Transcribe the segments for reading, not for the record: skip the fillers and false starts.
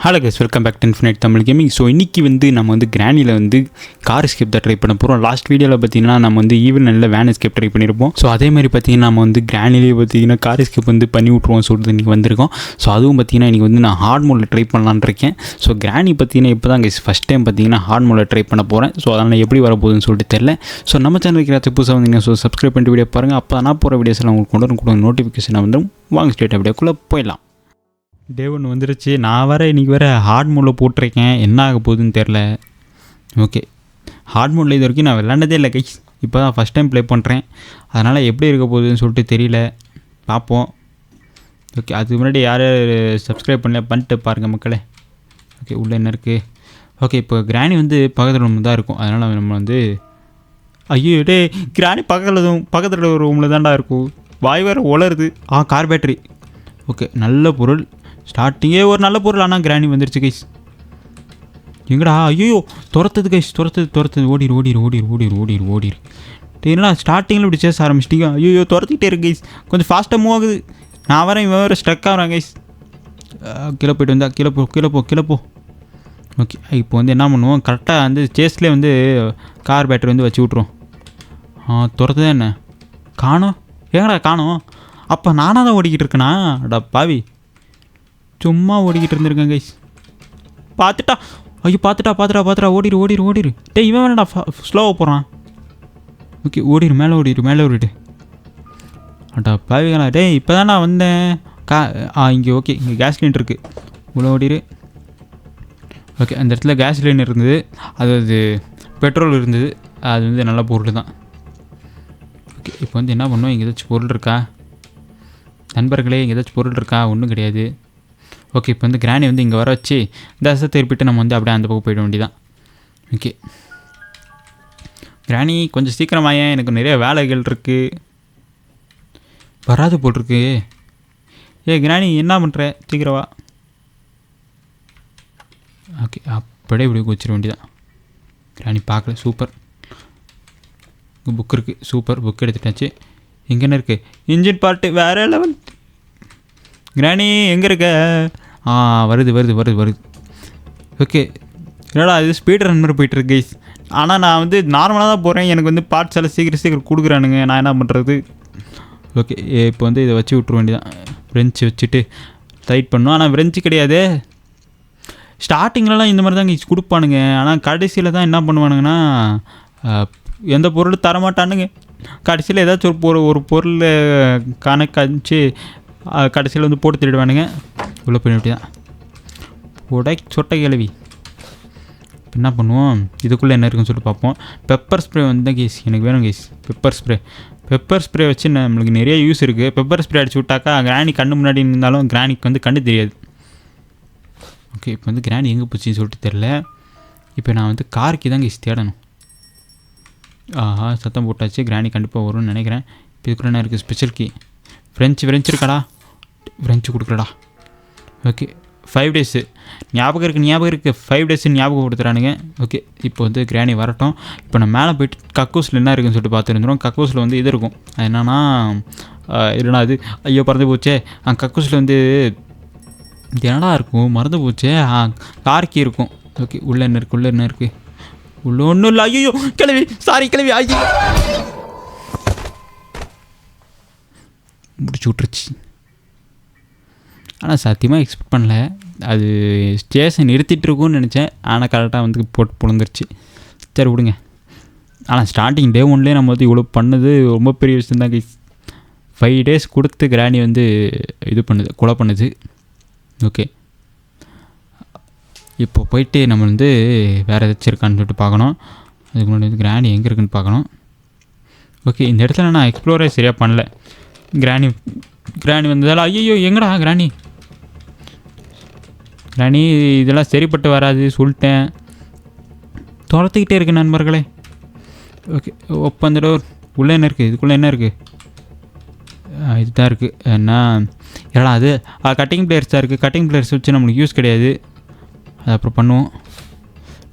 Hello guys, welcome back to infinite Tamil gaming. So இன்றைக்கி நம்ம கிரானியில் கார் எஸ்கேப் தான் ட்ரை பண்ண போகிறோம். லாஸ்ட் வீடியோவில் பார்த்தீங்கன்னா நம்ம ஈவன் நல்ல வேன் எஸ்கேப் ட்ரை பண்ணியிருப்போம். ஸோ அதே மாதிரி பார்த்தீங்கன்னா நம்ம கிரானிலே பார்த்தீங்கன்னா கார் எஸ்கேப் பண்ணி விட்ருவோம் சொல்லிட்டு இன்றைக்கி வந்திருக்கோம். ஸோ அதுவும் பார்த்தீங்கன்னா இன்றைக்கி நான் ஹார்ட் மோடில் ட்ரை பண்ணலான்னு இருக்கேன். ஸோ கிரானி பார்த்தீங்கன்னா இப்போ தான் கைஸ் ஃபஸ்ட் டைம் பார்த்தீங்கன்னா ஹார்ட் மோடில் ட்ரை பண்ண போகிறேன். ஸோ அதனால் எப்படி வரப்போகுதுன்னு சொல்லிட்டு தெரியல. ஸோ நம்ம சேனலுக்கு ஏதாச்சும் புதுசாக வந்தீங்கன்னா சப்ஸ்கிரைப் பண்ணிட்டு வீடியோ பாருங்கள். அப்போ நான் போகிற வீடியோஸ் எல்லாம் உங்களுக்கு கொண்டு நோட்டிஃபிகேஷன் வந்துடும். வாங்க ஸ்ட்ரெயிட்டாக வீடியோக்குள்ளே போயிடலாம். டே ஒன்று வந்துருச்சு. நான் இன்றைக்கி ஹார்ட் மோடில் போட்டிருக்கேன். என்ன ஆக போகுதுன்னு தெரில. ஓகே, ஹார்ட் மோடில் இது வரைக்கும் நான் விளாண்டதே இல்லை கைஸ். இப்போ தான் ஃபஸ்ட் டைம் ப்ளே பண்ணுறேன். அதனால் எப்படி இருக்க போகுதுன்னு சொல்லிட்டு தெரியல. பார்ப்போம். ஓகே, அதுக்கு முன்னாடி யார் சப்ஸ்கிரைப் பண்ணிட்டு பாருங்கள் மக்களே. ஓகே, உள்ளே என்ன இருக்குது? ஓகே, இப்போ கிரானி பக்கத்தில் ரூம் தான் இருக்கும். அதனால் நம்ம ஐயோ டே, கிரானி பக்கத்தில் ஒரு ரூமில் தான்டா இருக்கும். வாய் வேறு உளருது. Car battery. ஓகே, நல்ல பொருள். ஸ்டார்டிங்கே ஒரு நல்ல பொருள். ஆனால் கிரானி வந்துருச்சு கைஸ். எங்கடா? ஐயோ, துரத்துது கைஸ். துரத்துது. ஓடிரு. என்னடா ஸ்டார்டிங்கில் இப்படி சேஸ் ஆரம்பிச்சிட்டிங்க? ஐயோ, துரத்திக்கிட்டே இருக்கு கைஸ். கொஞ்சம் ஃபாஸ்ட்டாக மூவ் ஆகுது. நான் இவன் வேறு ஸ்ட்ரக் ஆகிறான் கைஸ். கீழே போய்ட்டு வந்தா கீழே போ. ஓகே, இப்போ என்ன பண்ணுவோம், கரெக்டாக சேஸ்லேயே கார் பேட்டரி வச்சு விட்ருவோம். துரத்துதான் என்ன காணோம். ஏங்கடா காணோம்? அப்போ நானாக தான் ஓடிக்கிட்டு இருக்கேனா? அடா பாவி, சும்மா ஓடிக்கிட்டு இருந்திருக்கேன் கைஸ். பார்த்துட்டா. ஓடிரு. டே, இவன் வேணடா ஸ்லோவாக போகிறான். ஓகே, மேலே ஓடிடு. அடா பாவிகளா. டே, இப்போ தான் நான் வந்தேன். இங்கே ஓகே, இங்கே கேஸ் லைன் இருக்குது. உள்ள ஓடிரு. ஓகே, அந்த இடத்துல கேஸ் லைன் இருந்தது. அது பெட்ரோல் இருந்தது. அது நல்ல பொருள் தான். ஓகே, இப்போ என்ன பண்ணுவோம்? இங்கே ஏதாச்சும் பொருள் இருக்கா நண்பர்களே? இங்கே ஏதாச்சும் பொருள் இருக்கா? ஒன்றும் கிடையாது. ஓகே, இப்போ கிரானி இங்கே வர வச்சு தசை திருப்பிட்டு நம்ம அப்படியே அந்த பக்கம் போயிட வேண்டியதான். ஓகே கிரானி, கொஞ்சம் சீக்கிரமாயே, எனக்கு நிறைய வேலைகள் இருக்குது. வராது போட்டிருக்கு. கிரானி என்ன பண்ணுற? சீக்கிரவா. ஓகே, அப்படியே இப்படி வச்சிட வேண்டியதான். கிரானி பார்க்கல. சூப்பர். புக் இருக்குது. சூப்பர், புக் எடுத்துட்டாச்சு. எங்கே என்ன இருக்குது? இன்ஜின் பார்ட்டு வேறு லெவல். கிரானி எங்கே இருக்க? வருது. ஓகே, என்னடா இது ஸ்பீட் ரன் மாதிரி போய்ட்டுருக்கு கைஸ். ஆனால் நான் நார்மலாக தான் போகிறேன். எனக்கு பார்ட்ஸ் எல்லாம் சீக்கிரம் கொடுக்குறானுங்க. நான் என்ன பண்ணுறது? ஓகே, இப்போ இதை வச்சு விட்ற வேண்டியதான். ஃப்ரெஞ்சு வச்சுட்டு டைட் பண்ணும். ஆனால் ஃப்ரெஞ்சு கிடையாது. ஸ்டார்டிங்லலாம் இந்த மாதிரி தான் கைஸ் கொடுப்பானுங்க. ஆனால் கடைசியில் தான் என்ன பண்ணுவானுங்கன்னா, எந்த பொருளும் தரமாட்டானுங்க. கடைசியில் ஏதாச்சும் ஒரு பொருள் கணக்காச்சு கடைசியில் போட்டு திருடுவானுங்க. உள்ள போய் இப்படி தான் சொட்டை கிளவி. என்ன பண்ணுவோம்? இதுக்குள்ளே என்ன இருக்குன்னு சொல்லிட்டு பார்ப்போம். பெப்பர் ஸ்ப்ரே கேஸ் எனக்கு வேணும் கேஸ். பெப்பர் ஸ்ப்ரே வச்சு நம்மளுக்கு நிறைய யூஸ் இருக்குது. பெப்பர் ஸ்ப்ரே அடிச்சு விட்டாக்கா கிரானி கண்ணு முன்னாடி இருந்தாலும் கிரானிக்கு கண்ணு தெரியாது. ஓகே, இப்போ கிரானி எங்கே போச்சுன்னு சொல்லிட்டு தெரில. இப்போ நான் காருக்கு தான் கேஸ் தேடணும். சத்தம் போட்டாச்சு. கிரானி கண்டிப்பாக வரும்னு நினைக்கிறேன். இப்போ இதுக்குள்ள என்ன இருக்குது? Special key. ஃப்ரெஞ்சு இருக்காடா? ஃப்ரெஞ்சு கொடுக்குறடா. ஓகே, 5 days ஞாபகம் இருக்குது. 5 days ஞாபகம் கொடுத்துறானுங்க. ஓகே, இப்போ கிரானி வரட்டும். இப்போ நான் மேலே போய்ட்டு கக்கூஸில் என்ன இருக்குதுன்னு சொல்லிட்டு பார்த்துருந்துடும். கக்கூஸில் இது இருக்கும். அது என்னன்னா, இல்லைனா அது ஐயோ பறந்து போச்சே. கக்கூஸில் இது என்னடா இருக்கும்? மறந்து போச்சே. கார்க்கி இருக்கும். ஓகே, உள்ளே என்ன இருக்குது? உள்ள ஒன்றும் இல்லை. ஐயோ கிளவி, சாரி கிளவி. ஐயோ, முடிச்சு விட்டுருச்சு. ஆனால் சத்தியமாக எக்ஸ்பெக்ட் பண்ணல. அது ஸ்டேஷன் நிறுத்திட்டு இருக்கும்னு நினச்சேன். ஆனால் கரெக்டாக போட்டு புலந்துருச்சு. சரி விடுங்க. ஆனால் ஸ்டார்டிங் டே 1லேயே நம்ம இவ்வளோ பண்ணது ரொம்ப பெரிய விஷயம் தான் கைஸ். 5 days கொடுத்து கிரானி இது பண்ணுது, கொலை பண்ணுது. ஓகே, இப்போ போயிட்டு நம்ம வேறு ஏதாச்சும் இருக்கான்னு சொல்லிட்டு பார்க்கணும். அதுக்கு முன்னாடி கிரானி எங்கே இருக்குன்னு பார்க்கணும். ஓகே, இந்த இடத்துல நான் எக்ஸ்ப்ளோரே சரியாக பண்ணல. கிரானி வந்ததால் ஐயோ எங்கடா கிரானி இதெல்லாம் சரிப்பட்டு வராது சொல்லிட்டேன். துரத்துக்கிட்டே இருக்கு நண்பர்களே. ஓகே, அந்த டோர் உள்ளே என்ன இருக்குது? இதுக்குள்ளே என்ன இருக்குது? இதுதான் இருக்குது. என்ன ஏடா அது? கட்டிங் பிளேயர்ஸ் தான் இருக்குது. கட்டிங் பிளேயர்ஸ் வச்சு நம்மளுக்கு யூஸ் கிடையாது. அது அப்புறம் பண்ணுவோம்.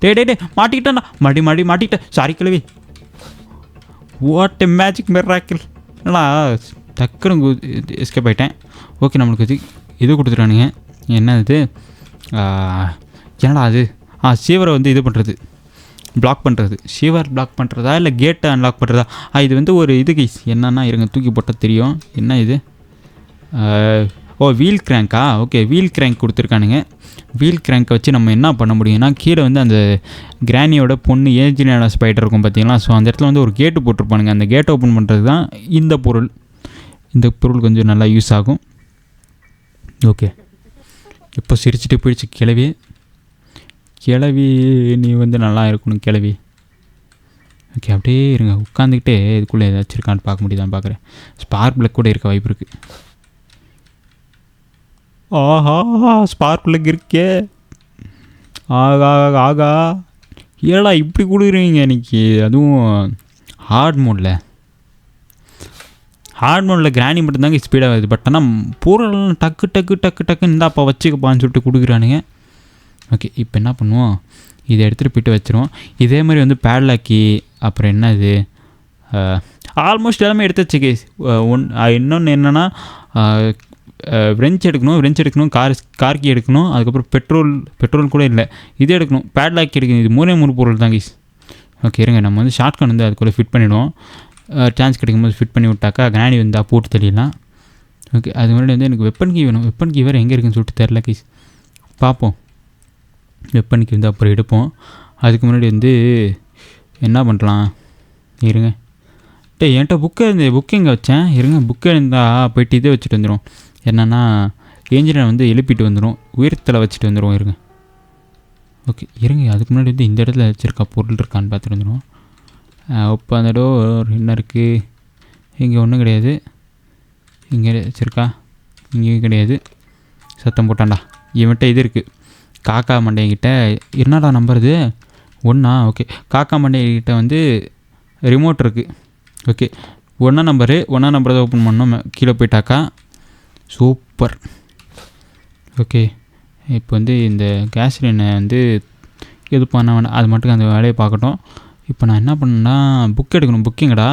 டே மாட்டிக்கிட்டேண்ணா. மாட்டிக்கிட்டேன். சாரி கிழவி. What a magic miracle. என்னடா டக்குன்னு எஸ்கேப் ஆகிட்டேன். ஓகே, நம்மளுக்கு இது கொடுத்துட்டானுங்க. என்ன இது? என்னடா அது சீவரை வந்து இது பண்ணுறது, பிளாக் பண்ணுறது. ஷீவர் பிளாக் பண்ணுறதா இல்லை கேட்டை அன்லாக் பண்ணுறதா? இது வந்து ஒரு இது கைஸ் என்னன்னா இருங்க தூக்கி போட்டால் தெரியும். என்ன இது? வீல் கிராங்க்கா? ஓகே, வீல் கிராங்க் கொடுத்துருக்கானுங்க. வீல் கிராங்கை வச்சு நம்ம என்ன பண்ண முடியும்னா, கீழே வந்து அந்த கிராணியோட பொண்ணு ஏஜினான ஸ்பைடர் இருக்கும் பார்த்தீங்களா? ஸோ அந்த இடத்துல வந்து ஒரு கேட்டு போட்டிருப்பானுங்க. அந்த கேட்டை ஓப்பன் பண்ணுறது தான் இந்த பொருள். இந்த பொருள் கொஞ்சம் நல்லா யூஸ் ஆகும். ஓகே, இப்போ சிரிச்சுட்டு போயிடுச்சு கிளவி. நீ வந்து நல்லா இருக்கணும் கிளவி. ஓகே, அப்படியே இருங்க உட்காந்துக்கிட்டே இதுக்குள்ளே ஏதாச்சும் இருக்கான்னு பார்க்க முடியுதான்னு பார்க்குறேன். ஸ்பார்க் பிளக் கூட இருக்க வாய்ப்பு இருக்குது. ஸ்பார்க் பிளக் இருக்கே. ஆகா ஏடா இப்படி கொடுக்குறீங்க இன்றைக்கி, அதுவும் ஹார்ட் மோடில் கிராணி மட்டும்தாங்க ஸ்பீடாக வருது. பட் ஆனால் பொருள் டக்கு இந்தாப்பா வச்சுக்கப்பான்னு சொல்லிட்டு கொடுக்குறானுங்க. ஓகே, இப்போ என்ன பண்ணுவோம், இதை எடுத்துகிட்டு போய்ட்டு வச்சுருவோம். இதே மாதிரி வந்து பேட்லாக்கி, அப்புறம் என்ன இது, ஆல்மோஸ்ட் எல்லாமே எடுத்து வச்சுக்கே. இன்னொன்று என்னென்னா ரெஞ்ச் எடுக்கணும், கார் கீ எடுக்கணும், அதுக்கப்புறம் பெட்ரோல் கூட இல்லை, இது எடுக்கணும், பேட்லாக்கி எடுக்கணும். இது 3 பொருள் தான் கைஸ். ஓகே இருங்க, நம்ம வந்து ஷார்ட்கன் வந்து அதுக்குள்ளே ஃபிட் பண்ணிவிடுவோம். சான்ஸ் கிடைக்கும்போது ஃபிட் பண்ணி விட்டாக்கா கிராணி வந்து போட்டு தெரியலாம். ஓகே, அது முன்னாடி வந்து எனக்கு வெப்பன் கீ வேணும். வெப்பன் கீ வேறு எங்கே இருக்குன்னு சொல்லிட்டு தெரில கைஸ். பார்ப்போம். வெப்பன் கீ வந்து அப்புறம் எடுப்போம். அதுக்கு முன்னாடி வந்து என்ன பண்ணலாம் இருங்க. என்கிட்ட புக்கு எங்கே வச்சேன் இருங்க. புக்கு இருந்தால் போய்ட்டு இதே வச்சுட்டு வந்துடும். என்னென்னா ஏஞ்சலை வந்து எழுப்பிட்டு வந்துடும், உயரத்தில் வச்சுட்டு வந்துடும். இருங்க. ஓகே இருங்க, அதுக்கு முன்னாடி வந்து இந்த இடத்துல வச்சுருக்கா பொருள் இருக்கான்னு பார்த்துட்டு வந்துடும். இப்போ அந்த டோர் என்ன இருக்குது? இங்கே ஒன்றும் கிடையாது. இங்கே வச்சுருக்கா? இங்கேயும் கிடையாது. சத்தம் போட்டான்டா. இவன்கிட்ட இது இருக்குது, காக்கா மண்டையங்கிட்ட. என்னடா நம்பர் இது? 1. ஓகே, காக்கா மண்டையங்கிட்ட வந்து ரிமோட் இருக்குது. ஓகே, 1 நம்பரு தான் ஓப்பன் பண்ணோம். கீழே போயிட்டாக்கா சூப்பர். ஓகே, இப்போ வந்து இந்த கேஸ் லைனை வந்து எது பண்ண வேணாம், அது மட்டும் அந்த வேலையை பார்க்கட்டும். இப்போ நான் என்ன பண்ணேன்னா புக் எடுக்கணும். புக்கிங்கடா.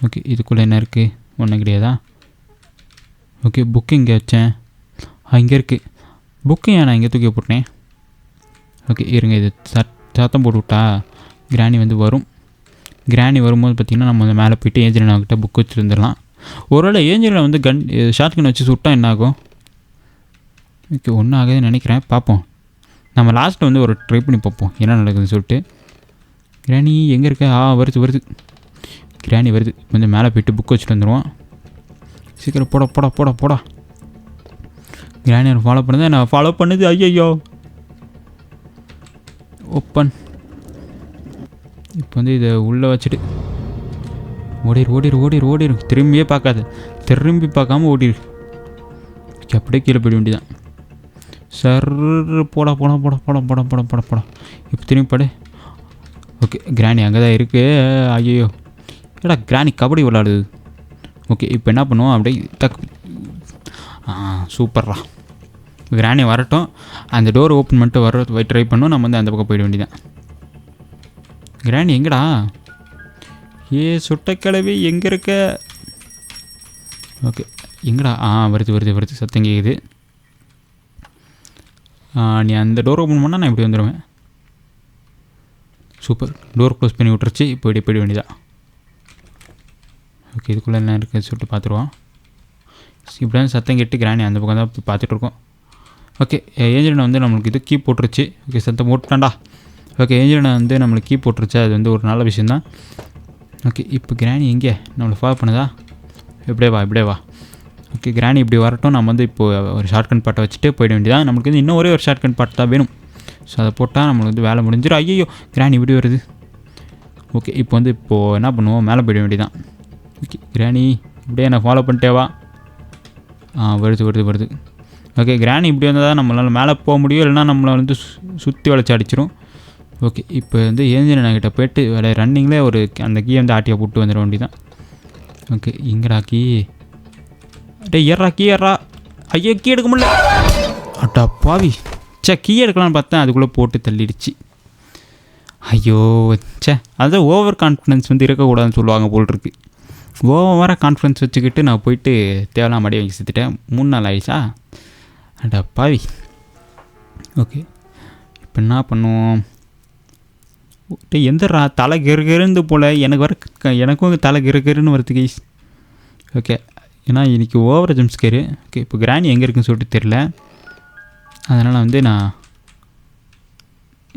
ஓகே, இதுக்குள்ளே என்ன இருக்குது? ஒன்றும் கிடையாதா? ஓகே, புக்கு இங்கே வச்சேன். இங்கே இருக்குது புக்கு. ஏன் நான் இங்கே தூக்கி போட்டேன்? ஓகே இருங்க, இது சத்தம் போட்டு விட்டா கிராணி வந்து வரும். கிராணி வரும்போது பார்த்திங்கன்னா நம்ம வந்து மேலே போய்ட்டு ஏஞ்சலினாக்கிட்ட புக் வச்சுட்டு வந்துடலாம். ஒருவேளை ஏஞ்சலில் வந்து ஷார்ட் கன் வச்சு சுட்டால் என்ன ஆகும்? ஓகே, ஒன்றும் ஆகுதுன்னு நினைக்கிறேன். பார்ப்போம். நம்ம லாஸ்ட்டில் வந்து ஒரு ட்ரை பண்ணி பார்ப்போம் என்ன நடக்குதுன்னு சொல்லிட்டு. கிராணி எங்கே இருக்க? வருது கிராணி வருது. வந்து மேலே போய்ட்டு புக் வச்சுட்டு வந்துடுவோம். சீக்கிரம் போடா. கிராணி ஃபாலோ பண்ணுது, நான் ஃபாலோ பண்ணுது. ஐயோ ஓப்பன். இப்போ வந்து இதை உள்ளே வச்சுட்டு ஓடிரு. திரும்பி பார்க்காம ஓடிரு. அப்படியே கீழே போயிட வேண்டியதான். போடா. இப்போ திரும்பி படு. ஓகே, கிராணி அங்கே தான் இருக்குது. ஐயோ ஏடா கிராணி கபடி விளாடுது. ஓகே, இப்போ என்ன பண்ணுவோம், அப்படியே சூப்பர்ரா. கிராணி வரட்டும், அந்த டோர் ஓப்பன் பண்ணிட்டு ட்ரை பண்ணோம். நம்ம வந்து அந்த பக்கம் போயிட வேண்டியதான். கிராணி எங்கடா? சுட்ட கிளவி எங்கே இருக்க? ஓகே, எங்கடா? வருது சத்தம் கேட்குது. நீ அந்த டோர் ஓப்பன் பண்ணால் நான் இப்படி வந்துடுவேன். சூப்பர், டோர் க்ளோஸ் பண்ணி விட்டுருச்சு. இப்போ போயிட வேண்டியதான். ஓகே, இதுக்குள்ளே என்ன இருக்குது சொல்லிட்டு பார்த்துருவோம். இப்படி தான் சத்தம் கேட்டு கிராணி அந்த பக்கம் தான் போய் பார்த்துட்ருக்கோம். ஓகே, ஏஞ்சலினை வந்து நம்மளுக்கு இது கீ போட்டுருச்சு. ஓகே, சத்தம் போட்டுட்டான்டா. ஓகே, ஏஞ்சலினை வந்து நம்மளுக்கு கீ போட்டுருச்சு. அது வந்து ஒரு நல்ல விஷயந்தான். ஓகே, இப்போ கிராணி எங்கே நம்மளை ஃபாலோ பண்ணுதா? இப்படியே வா. ஓகே, கிராணி இப்படி வரட்டும். நம்ம வந்து இப்போது ஒரு ஷார்ட்கன் பாட்டை வச்சுட்டு போயிட வேண்டியதான். நம்மளுக்கு வந்து இன்னும் ஒரே ஒரு ஷார்ட்கன் பாட்டு தான் வேணும். ஸோ அதை போட்டால் நம்மளுக்கு வந்து வேலை முடிஞ்சிடும். ஐயோ கிராணி இப்படி வருது. ஓகே, இப்போ வந்து என்ன பண்ணுவோம், மேலே போயிட வேண்டியதான். ஓகே, கிராணி இப்படியே நான் ஃபாலோ பண்ணிட்டேவா? வருது. ஓகே, கிராணி இப்படி வந்தால் தான் நம்மளால் மேலே போக முடியும், இல்லைனா நம்மளை வந்து சுற்றி வளைச்சி அடிச்சிடும். ஓகே, இப்போ வந்து ஏஞ்சலினாக்கிட்ட போய்ட்டு ரன்னிங்கில் அந்த கீயை வந்து ஆட்டியை போட்டு வந்துட வேண்டியதான். ஓகே, இங்கடா கீ? ஏறா. ஐயோ கீ எடுக்க முடியல. அட்டா பாவி. கீ எடுக்கலான்னு பார்த்தேன், அதுக்குள்ளே போட்டு தள்ளிடுச்சு. ஐயோ அதுதான் ஓவர் கான்ஃபிடன்ஸ் வந்து இருக்கக்கூடாதுன்னு சொல்லுவாங்க போல் இருக்கு. ஓவராக கான்ஃபிடன்ஸ் வச்சுக்கிட்டு நான் போயிட்டு தேவையில்லாம் மடி வாங்கி செத்துட்டேன். 3 நாள் ஆயிடுச்சா? அடா பாவி. ஓகே இப்போ என்ன பண்ணுவோம்? எந்தரா தலை கிருகிருந்து போல் எனக்கும் தலை கிருகிருன்னு வருது கைஸ். ஓகே ஏன்னா இன்றைக்கி ஓவர் ஜம்ஸ்கேரு. ஓகே இப்போ கிராணி எங்கே இருக்குன்னு சொல்லிட்டு தெரில. அதனால் வந்து நான்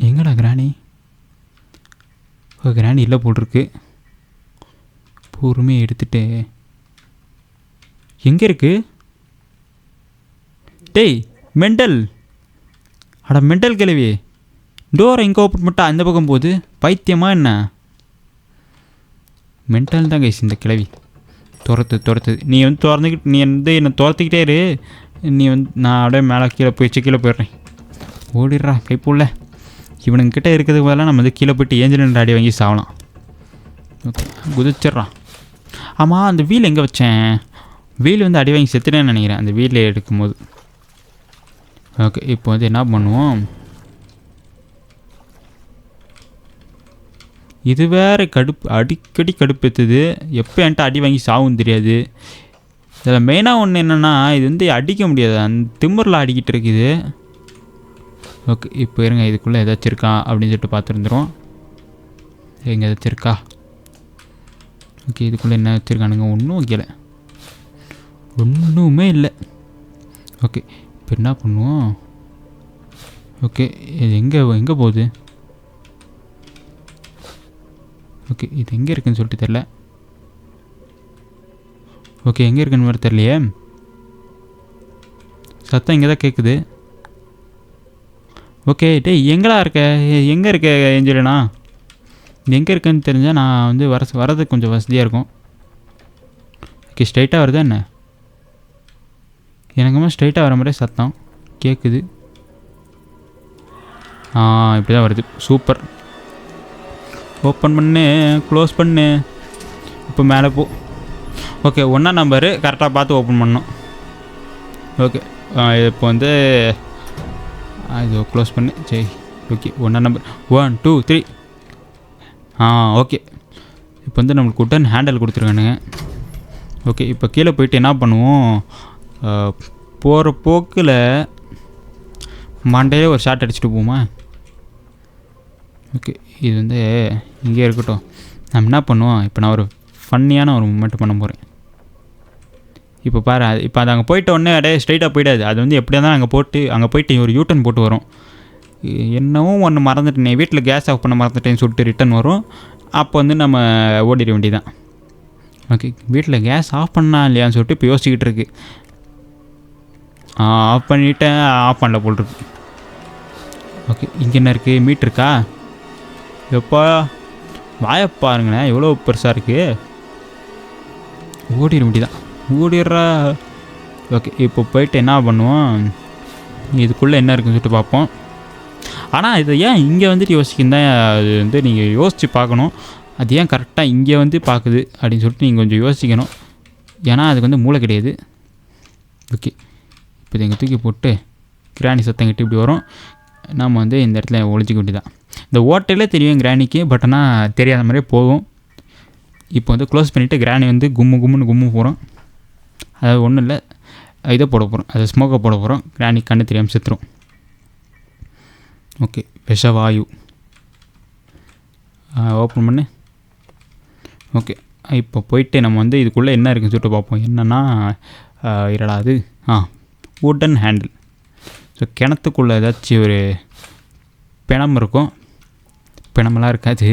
எங்கடா கிராணி? கிராணி இல்லை போட்டிருக்கு. பொறுமையை எடுத்துகிட்டு எங்கே இருக்குது? டேய் மெண்டல், அட மெண்டல் கிழவி, டோரை எங்கே ஓப்பன் பண்ணிட்டா அந்த பக்கம் போகுது. பைத்தியமா என்ன? மென்டல் தான் கைஸ் இந்த கிழவி. துரத்து நீ வந்து திறந்துக்கிட்டு நீ வந்து என்னை துரத்துக்கிட்டே இரு. நீ வந்து நான் அப்படியே மேலே கீழே போயிடுறேன். ஓடிடுறா கைப்பூல்ல. இவனுங்கிட்ட இருக்கிறதுக்கு பதிலாக நம்ம வந்து கீழே போய்ட்டு ஏஞ்சல் அடி வாங்கி சாகலாம். ஓகே குதிச்சிட்றான். ஆமாம் அந்த வீல் எங்கே வச்சேன்? வீல் வந்து அடி வாங்கி செத்துட்டேன்னு நினைக்கிறேன் அந்த வீலில் எடுக்கும்போது. ஓகே இப்போ வந்து என்ன பண்ணுவோம்? இது வேறு அடிக்கடி கடுப்பேற்றுது. எப்போ என்கிட்ட அடி வாங்கி சாவும் தெரியாது. இதில் மெயினாக ஒன்று என்னென்னா இது வந்து அடிக்க முடியாது, அந்த திமிரில் அடிக்கிட்டு இருக்குது. ஓகே இப்போ இருங்க, இதுக்குள்ளே ஏதாச்சும் இருக்கா அப்படின்னு சொல்லிட்டு பார்த்துருந்துரும். எங்கே ஏதாச்சும் இருக்கா? ஓகே இதுக்குள்ளே என்ன வச்சுருக்கானுங்க? ஒன்றும் வைக்கலை, ஒன்றுமே இல்லை. ஓகே இப்போ என்ன பண்ணுவோம்? ஓகே இது எங்கே போகுது? ஓகே இது எங்கே இருக்குன்னு சொல்லிட்டு தெரில. ஓகே எங்கே இருக்குன்னு மாதிரி தெரியலையே. சத்தம் இங்கே தான் கேட்குது. ஓகே டேய் எங்கடா எங்கே இருக்க ஏஞ்சலினா? எங்கே இருக்குன்னு தெரிஞ்சால் நான் வந்து வரதுக்கு கொஞ்சம் வசதியாக இருக்கும். ஓகே ஸ்ட்ரைட்டாக வருதா என்ன? எனக்குமே ஸ்ட்ரைட்டாக வர மாதிரியே சத்தம் கேட்குது. இப்படி தான் வருது. சூப்பர். ஓப்பன் பண்ணு, க்ளோஸ் பண்ணு. இப்போ மேலே போ. ஓகே 1 நம்பரு கரெக்டாக பார்த்து ஓப்பன் பண்ணணும். ஓகே இப்போ வந்து இது க்ளோஸ் பண்ணு. சரி ஓகே 1 நம்பர் 1 2 3. ஓகே இப்போ வந்து நம்மளுக்கு உட்டன் ஹேண்டில் கொடுத்துருக்கானுங்க. ஓகே இப்போ கீழே போயிட்டு என்ன பண்ணுவோம்? போகிற போக்கில் மண்டையிலே ஒரு ஷாட் அடிச்சுட்டு போமா? ஓகே இது வந்து இங்கே இருக்கட்டும். நம்ம என்ன பண்ணுவோம்? இப்போ நான் ஒரு ஃபன்னியான ஒரு மூமெண்ட் பண்ண போகிறேன். இப்போ பாரு, இப்போ அது அங்கே போயிட்ட உடனே அப்படியே ஸ்ட்ரைட்டாக போயிடாது. அது வந்து எப்படியா தான் அங்கே போயிட்டு ஒரு யூட்டன் போட்டு வரும். என்னவும் ஒன்று மறந்துட்டேன், வீட்டில் கேஸ் ஆஃப் பண்ண மறந்துட்டேன்னு சொல்லிட்டு ரிட்டன் வரும். அப்போ வந்து நம்ம ஓடிட வேண்டியதான். ஓகே வீட்டில் கேஸ் ஆஃப் பண்ணா இல்லையான்னு சொல்லிட்டு இப்போ யோசிச்சுக்கிட்டு இருக்கு. ஆஃப் பண்ணிவிட்டேன், ஆஃப் பண்ணல போட்டிருக்கு. ஓகே இங்கே என்ன இருக்குது? மீட் இருக்கா? எப்பா வாயை பாருங்கண்ணே எவ்வளோ பெருசாக இருக்குது. ஓடிட வேண்டியதான், ஓடிடுறா. ஓகே இப்போ போயிட்டு என்ன பண்ணுவோம்? இதுக்குள்ளே என்ன இருக்குன்னு சொல்லிட்டு பார்ப்போம். ஆனால் இதை ஏன் இங்கே வந்துட்டு யோசிக்கிறேன், அது வந்து நீங்கள் யோசித்து பார்க்கணும். அது ஏன் கரெக்டாக இங்கே வந்து பார்க்குது அப்படின்னு சொல்லிட்டு நீங்கள் கொஞ்சம் யோசிக்கணும். ஏன்னா அதுக்கு வந்து மூளை கிடையாது. ஓகே இப்போ இதை இங்கே தூக்கி போட்டு கிராணி சத்தங்கிட்டு இப்படி வரும். நாம் வந்து இந்த இடத்துல ஒழிச்சிக்க வேண்டியதான். இந்த ஓட்டையிலே தெரியும் கிராணிக்கு, பட் ஆனால் தெரியாத மாதிரியே போகும். இப்போ வந்து க்ளோஸ் பண்ணிவிட்டு கிராணி வந்து கும்முன்னு போகிறோம். அதாவது ஒன்றும் இல்லை, இதை போட போகிறோம், அதை ஸ்மோக்கை போட போகிறோம். கிராணி கண்ணு தெரியாமல் செத்துரும். ஓகே விஷவாயு ஓப்பன் பண்ணு. ஓகே இப்போ போயிட்டு நம்ம வந்து இதுக்குள்ளே என்ன இருக்குன்னு சொல்லிட்டு பார்ப்போம். என்னென்னா இரடாது வுட்டன் ஹேண்டில். ஸோ கிணத்துக்குள்ளே ஏதாச்சும் ஒரு பிணம் இருக்கும். பிணமெல்லாம் இருக்காது,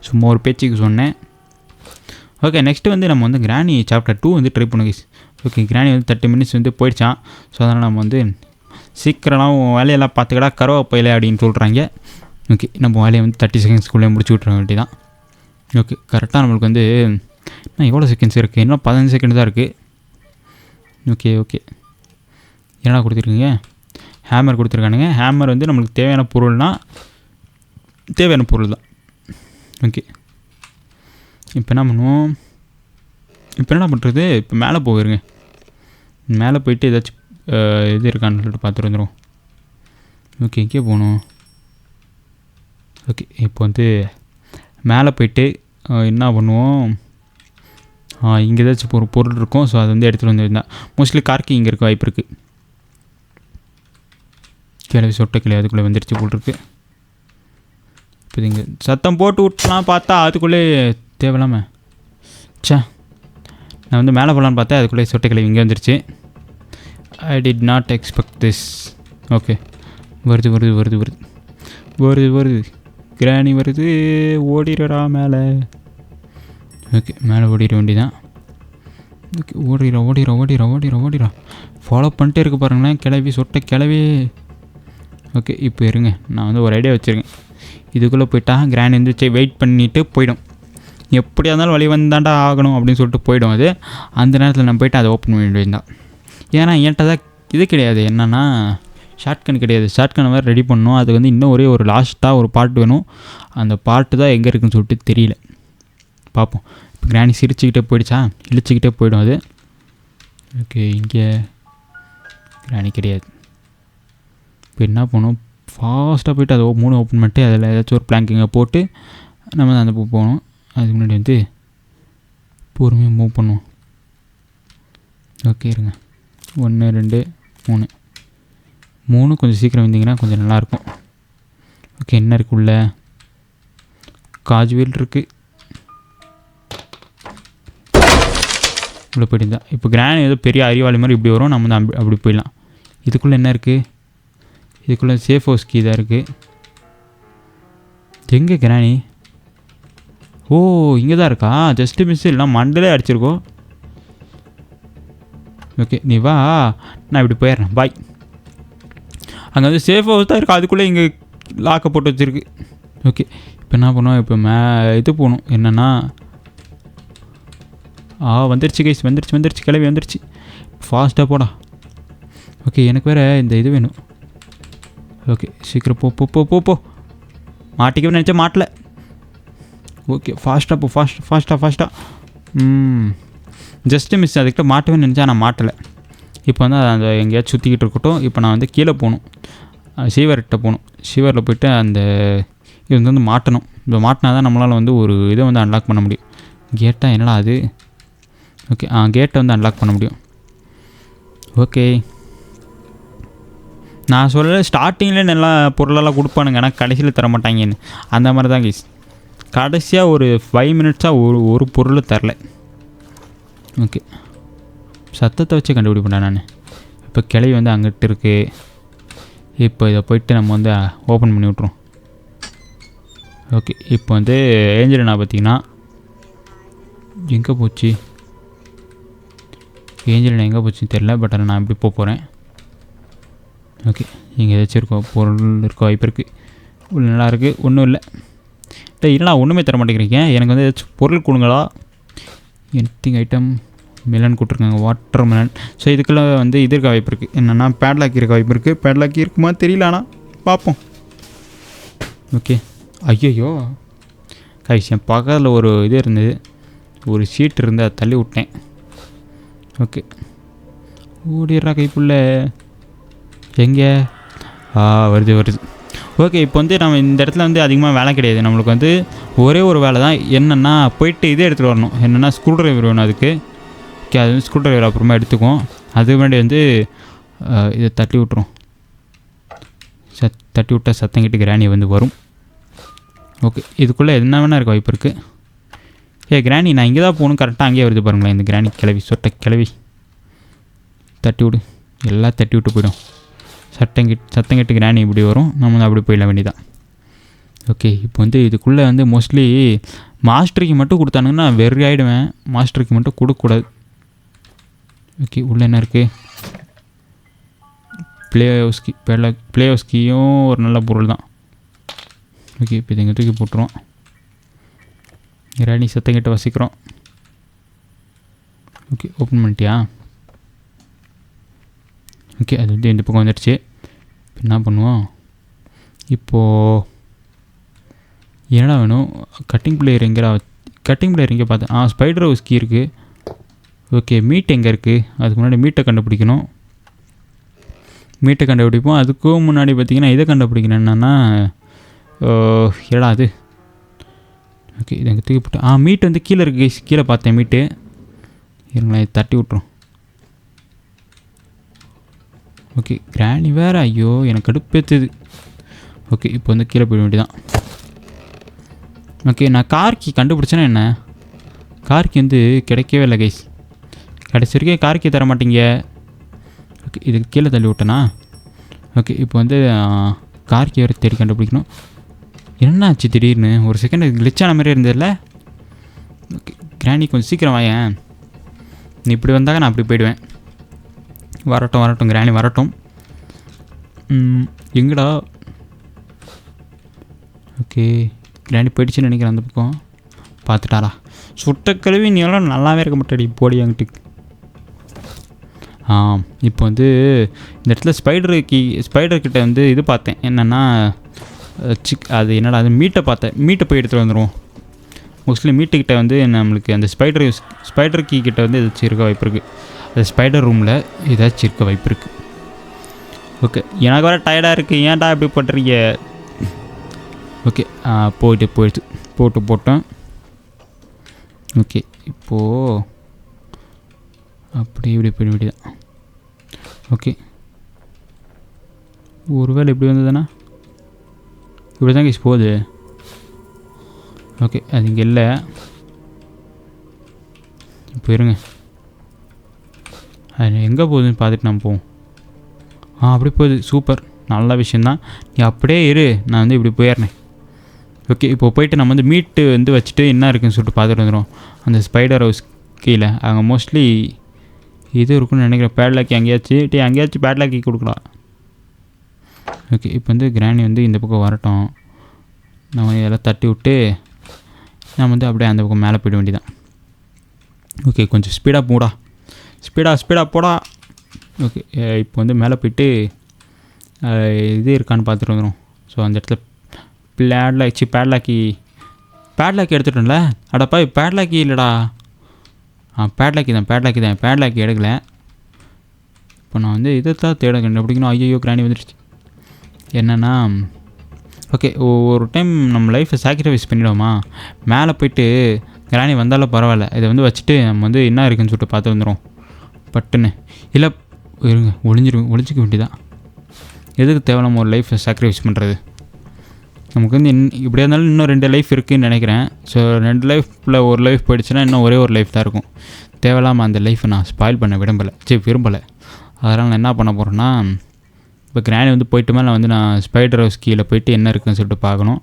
சும்மா ஒரு பேச்சுக்கு சொன்னேன். ஓகே நெக்ஸ்ட்டு வந்து நம்ம வந்து கிராணி சாப்டர் 2 வந்து ட்ரை பண்ணுங்க. ஓகே கிராணி வந்து 30 மினிட்ஸ் வந்து போயிடுச்சான். ஸோ அதனால் நம்ம வந்து சீக்கிரமாக வேலையெல்லாம் பார்த்துக்கடா கருவாப்பையில அப்படின்னு சொல்கிறாங்க. ஓகே நம்ம வேலையை வந்து 30 செகண்ட்ஸ்க்குள்ளே முடிச்சு விட்ற வேண்டியதான். ஓகே கரெக்டாக நம்மளுக்கு வந்து இன்னும் எவ்வளோ செகண்ட்ஸ் இருக்குது? இன்னும் 15 செகண்ட் தான் இருக்குது. ஓகே என்னடா கொடுத்துருக்கீங்க? ஹேமர் கொடுத்துருக்கானுங்க. ஹேமர் வந்து நம்மளுக்கு தேவையான பொருள் தான். ஓகே இப்போ என்ன பண்ணுவோம்? இப்போ என்ன பண்ணுறது? இப்போ மேலே போயிருங்க. மேலே போயிட்டு ஏதாச்சும் இது இருக்கான்னு சொல்லிட்டு பார்த்துட்டு வந்துடும். ஓகே இங்கே போகணும். ஓகே இப்போ வந்து மேலே போயிட்டு என்ன பண்ணுவோம்? இங்கே ஏதாச்சும் ஒரு பொருள் இருக்கும். ஸோ அது வந்து எடுத்துகிட்டு வந்துருந்தா மோஸ்ட்லி கார்க்கு இங்கே இருக்க வாய்ப்பு இருக்குது. கிளவி சொட்ட கிளவி அதுக்குள்ளே வந்துருச்சு போட்டிருக்கு. இப்போ இங்கே சத்தம் போட்டு விட்டுலாம் பார்த்தா அதுக்குள்ளே தேவையில்லாமல் நான் வந்து மேலே போகலான்னு பார்த்தா அதுக்குள்ளே சொட்ட கிளவி இங்கே வந்துருச்சு. I did not expect this. Okay வருது வருது வருது வருது வருது வருது கிராணி வருது. ஓடிடுறா மேலே. ஓகே மேலே ஓடிட வேண்டியதான். ஓகே ஓடிடுறா ஓடிடுறா ஓடிடுறா ஓடிடுறா ஓடிடுறா. ஃபாலோ பண்ணிட்டே இருக்கு பாருங்களேன் கிளவி சொட்ட கிளவி. ஓகே இப்போ இருங்க நான் வந்து ஒரு ஐடியா வச்சுருக்கேன். இதுக்குள்ளே போயிட்டா கிராணி வந்து வெயிட் பண்ணிவிட்டு போயிடும். எப்படியா இருந்தாலும் வழி வந்தாண்டா ஆகணும் அப்படின்னு சொல்லிட்டு போயிடும். அது அந்த நேரத்தில் நான் போய்ட்டு அதை ஓப்பன் பண்ண வேண்டியதுதான். ஏன்னா என்கிட்ட தான் இது கிடையாது, என்னென்னா ஷார்ட்கன் கிடையாது. ஷார்ட்கன் வேறு ரெடி பண்ணணும். அது வந்து இன்னும் ஒரே ஒரு லாஸ்ட்டாக ஒரு பாட்டு வேணும். அந்த பாட்டு தான் எங்கே இருக்குன்னு சொல்லிட்டு தெரியல. பார்ப்போம். இப்போ கிராணி சிரிச்சுக்கிட்டே போயிடுச்சா, இழிச்சிக்கிட்டே போயிடும் அது. ஓகே இங்கே கிராணி கிடையாது. இப்போ என்ன பண்ணணும், ஃபாஸ்ட்டாக போய்ட்டு அதை 3 ஓப்பன் பண்ணிட்டு அதில் ஏதாச்சும் ஒரு பிளாங்கிங்கை போட்டு நம்ம அந்த போகணும். அதுக்கு முன்னாடி வந்து பொறுமையாக மூவ் பண்ணுவோம். ஓகே இருங்க 1 2 3 கொஞ்சம் சீக்கிரம் வந்தீங்கன்னா கொஞ்சம் நல்லாயிருக்கும். ஓகே என்ன இருக்குது உள்ள, காஜுவேல் இருக்குது உள்ளே போயிட்டு. இப்போ கிராணி ஏதோ பெரிய அறிவாளி மாதிரி இப்படி வரும், நம்ம வந்து அப்படி போயிடலாம். இதுக்குள்ளே என்ன இருக்குது, இதுக்குள்ளே சேஃப் ஹவுஸ் கீ தான் இருக்குது. எங்கே கிராணி? ஓ இங்கே தான் இருக்கா. ஜஸ்ட்டு மிஸ் இல்லைனா மண்டலே அடிச்சிருக்கோம். ஓகே நீ வா, நான் இப்படி போயிடுறேன். பாய். அங்கே வந்து சேஃப் ஹவுஸ் தான் இருக்குது, அதுக்குள்ளே இங்கே லாக்கை போட்டு வச்சுருக்கு. ஓகே இப்போ என்ன பண்ணுவோம், இப்போ இது போகணும். என்னென்னா வந்துருச்சு கைஸ், வந்துருச்சு கிளவி வந்துருச்சு. ஃபாஸ்ட்டாக போடா. ஓகே எனக்கு வேறு இந்த இது வேணும். ஓகே சீக்கிரம் போ போ போ போ போ. மாட்டிக்கவே நினச்சா மாட்டல. ஓகே ஃபாஸ்ட்டாக போ, ஃபாஸ்ட்டாக. Just miss. அதுக்கிட்ட மாட்டவே நினச்சா நான் மாட்டலை. இப்போ வந்து அந்த எங்கேயாச்சும் சுற்றிக்கிட்டு இருக்கட்டும். இப்போ நான் வந்து கீழே போகணும், சீவர்கிட்ட போகணும். சீவரில் போய்ட்டு அந்த இது வந்து மாட்டணும். இப்போ மாட்டினா தான் நம்மளால் வந்து ஒரு இதை வந்து அன்லாக் பண்ண முடியும். கேட்டாக என்னடா அது. ஓகே கேட்டை வந்து அன்லாக் பண்ண முடியும். ஓகே நான் சொல்லலை ஸ்டார்டிங்கில் நல்லா பொருளெல்லாம் கொடுப்பானுங்க, ஆனால் கடைசியில் தர மாட்டாங்கன்னு. அந்த மாதிரி தான் கைஸ். கடைசியாக ஒரு 5 மினிட்ஸாக ஒரு பொருள் தரல. ஓகே சத்தத்தை வச்சு கண்டுபிடிப்பேன் நான். இப்போ கிளவி வந்து அங்கிட்டு இருக்குது. இப்போ இதை போய்ட்டு நம்ம வந்து ஓப்பன் பண்ணி விட்ருவோம். ஓகே இப்போ வந்து ஏஞ்சலினா பார்த்திங்கன்னா எங்கே போச்சு, ஏஞ்சலினா எங்கே போச்சுன்னு தெரில. பட் அதை நான் எப்படி போகிறேன். ஓகே இங்கே ஏதாச்சும் இருக்கோ பொருள் இருக்கோ வாய்ப்பு இருக்குது. உள்ள நல்லா இருக்குது, ஒன்றும் இல்லை. இல்லைனா ஒன்றுமே தர மாட்டேங்கிறீங்க. எனக்கு வந்து ஏதாச்சும் பொருள் கொடுங்களா. எனிதிங் ஐட்டம் மெலன் கொடுத்துருக்காங்க, வாட்டர் மெலன். ஸோ இதுக்குள்ளே வந்து இது இருக்க வாய்ப்பு இருக்குது. என்னென்னா பேட்லாக் இருக்க வாய்ப்பு இருக்குது. பேட்லாக் இருக்குமா தெரியல, ஆனால் பார்ப்போம். ஓகே ஐயோ கைஸ், என் பக்கத்தில் ஒரு இது இருந்தது, ஒரு ஷீட் இருந்து அதை தள்ளி விட்டேன். ஓகே ஓடிடுறா கைப்புள்ள. எங்கே வருது. ஓகே இப்போ வந்து நம்ம இந்த இடத்துல வந்து அதிகமாக வேலை கிடையாது. நம்மளுக்கு வந்து ஒரே ஒரு வேலை தான். என்னென்னா போயிட்டு இதே எடுத்துகிட்டு வரணும். என்னென்னா ஸ்க்ரூ ட்ரைவர் வேணும் அதுக்கு. ஓகே அது வந்து ஸ்க்ரூ ட்ரைவர் அப்புறமா எடுத்துக்குவோம். அதுக்கு முன்னாடி வந்து இதை தட்டி விட்ருவோம். தட்டி விட்டால் சத்தங்கிட்டு கிராணி வந்து வரும். ஓகே இதுக்குள்ளே என்ன வேணா இருக்க வாய்ப்பு இருக்குது. கிராணி நான் இங்கே தான் போகணும், கரெக்டாக அங்கேயே வருது பாருங்களேன் இந்த கிராணி கிளவி சொட்ட கிளவி. தட்டி விடு, எல்லாம் தட்டி விட்டு போயிடும். சத்தங்கிட்டு கிராணி இப்படி வரும், நம்ம வந்து அப்படி போயிட வேண்டியதான். ஓகே இப்போ வந்து இதுக்குள்ளே வந்து மோஸ்ட்லி மாஸ்டருக்கு மட்டும் கொடுத்தானுங்கன்னா வெறி ஆகிடுவேன். மாஸ்டருக்கு மட்டும் கொடுக்கக்கூடாது. ஓகே உள்ளே என்ன இருக்குது, ப்ளே ஹவுஸ்கியும் ஒரு நல்ல பொருள் தான். ஓகே இப்போ இதை எங்கள் தூக்கி போட்டுருவோம். கிராணி சத்தங்கிட்ட வசிக்கிறோம். ஓகே ஓப்பன் பண்ணிட்டியா. ஓகே அது வந்து இந்த பக்கம் வந்துடுச்சு. இப்போ என்ன பண்ணுவோம், இப்போது என்னடா வேணும், கட்டிங் பிளேயர் எங்கே பார்த்தேன். ஸ்பைடர் ஹவுஸ் கீ இருக்குது. ஓகே மீட் எங்கே இருக்குது, அதுக்கு முன்னாடி மீட்டை கண்டுபிடிக்கணும். மீட்டை கண்டுபிடிப்போம். அதுக்கும் முன்னாடி பார்த்திங்கன்னா இதை கண்டுபிடிக்கணும். என்னென்னா அது ஓகே இதை எங்கே தூக்கி போட்டு மீட் வந்து கீழே இருக்குது. கீழே பார்த்தேன் மீட்டு. இருங்களேன் தட்டி விட்ருவோம். ஓகே கிராணி வேறு, ஐயோ எனக்கு கடுப்பேற்றுது. ஓகே இப்போ வந்து கீழே போயிட வேண்டியதான். ஓகே நான் கார்கி கண்டுபிடிச்சேன்னா என்ன, கார்கி வந்து கிடைக்கவே இல்லை கைஸ். கடைசி வரைக்கும் கார்கி தர மாட்டீங்க. ஓகே இதுக்கு கீழே தள்ளி விட்டேனா. ஓகே இப்போ வந்து கார்கி வரை தேடி கண்டுபிடிக்கணும். என்ன ஆச்சு திடீர்னு ஒரு செகண்ட் கிளிச்சான மாதிரி இருந்ததில்ல. ஓகே கிராணி கொஞ்சம் சீக்கிரம் வாயேன். நீ இப்படி வந்தாங்க நான் அப்படி போயிடுவேன். வரட்டும் கிராணி வரட்டும். எங்கடா. ஓகே கிராணி போயிடுச்சுன்னு நினைக்கிறேன். அந்த பக்கம் பார்த்துட்டாரா. சுட்ட கழுவி நீ எல்லாம் நல்லாவே இருக்க மாட்டேடி போடி அங்கிட்டு. இப்போ வந்து இந்த இடத்துல ஸ்பைடர்கிட்ட வந்து இது பார்த்தேன் என்னென்னா அது என்னடா அது மீட்டை பார்த்தேன். மீட்டை போய் எடுத்துகிட்டு வந்துடுவோம். மோஸ்ட்லி மீட்டுக்கிட்ட வந்து நம்மளுக்கு அந்த ஸ்பைடர் கீ கிட்ட வந்து ஏதாச்சும் இருக்க வாய்ப்பு இருக்குது. அந்த ஸ்பைடர் ரூமில் ஏதாச்சும் இருக்க வாய்ப்பு இருக்குது. ஓகே எனக்கு வர டயர்டாக இருக்குது, ஏன்டா இப்படி பண்ணுறீங்க. ஓகே போட்டேன். ஓகே இப்போது அப்படி இப்படி போயிட வேண்டியதான். ஓகே ஒருவேளை இப்படி வந்ததுன்னா இப்படி தான் கேஸ் போகுது. ஓகே அது இங்கே இல்லை. இப்போ இருங்க, அது எங்கே போகுதுன்னு பார்த்துட்டு நான் போவோம். அப்படி போகுது. சூப்பர், நல்ல விஷயந்தான். நீ அப்படியே இரு, நான் வந்து இப்படி போயிடுறேன். ஓகே இப்போ போயிட்டு நம்ம வந்து மீட்டு வந்து வச்சுட்டு என்ன இருக்குதுன்னு சொல்லிட்டு பார்த்துட்டு வந்துடும். அந்த ஸ்பைடர் ஹவுஸ் கீழே அங்கே மோஸ்ட்லி இது இருக்குன்னு நினைக்கிறேன். பேட்லாக்கி அங்கேயாச்சும் பேட்லாக்கி கொடுக்கலாம். ஓகே இப்போ வந்து கிராணி வந்து இந்த பக்கம் வரட்டும். நம்ம இதெல்லாம் தட்டி விட்டு நம்ம வந்து அப்படியே அந்த பக்கம் மேலே போயிட வேண்டியதான். ஓகே கொஞ்சம் ஸ்பீடாக போடா. ஓகே இப்போ வந்து மேலே போயிட்டு இது இருக்கான்னு பார்த்துட்டு வந்துடும். ஸோ அந்த இடத்துல பேட்லாக்கி எடுத்துட்டோம்ல. அடப்பா பேட்லாக்கி இல்லைடா. பேட்லாக்கி தான் பேட்லாக்கி எடுக்கலை. இப்போ நான் வந்து இதை தான் தேட கண்டுபிடிக்கணும். ஐயோ கிராணி வந்துடுச்சு. என்னென்னா ஓகே ஒரு டைம் நம்ம லைஃப்பை சாக்ரிஃபைஸ் பண்ணிவிடுவோமா. மேலே போயிட்டு கிராணி வந்தாலும் பரவாயில்ல, இதை வந்து வச்சுட்டு நம்ம வந்து என்ன இருக்குதுன்னு சொல்லிட்டு பார்த்து வந்துடும் பட்டுன்னு. இல்லை இருங்க ஒளிஞ்சிக்க வேண்டியதான். எதுக்கு தேவையில்லாம ஒரு லைஃப்பை சாக்ரிஃபைஸ் பண்ணுறது. நமக்கு வந்து இப்படியா இருந்தாலும் இன்னும் 2 லைஃப் இருக்குதுன்னு நினைக்கிறேன். ஸோ 2 லைஃப்பில் ஒரு லைஃப் போயிடுச்சுன்னா இன்னும் ஒரே ஒரு லைஃப் தான் இருக்கும். தேவையில்லாமல் அந்த லைஃப்பை நான் ஸ்பாயில் பண்ண விரும்பலை. அதனால் நான் என்ன பண்ண போகிறேன்னா, இப்போ கிராணி வந்து போயிட்டு மேலே வந்து நான் ஸ்பைடர் ஹவுஸ் கீழே போயிட்டு என்ன இருக்குதுன்னு சொல்லிட்டு பார்க்கணும்.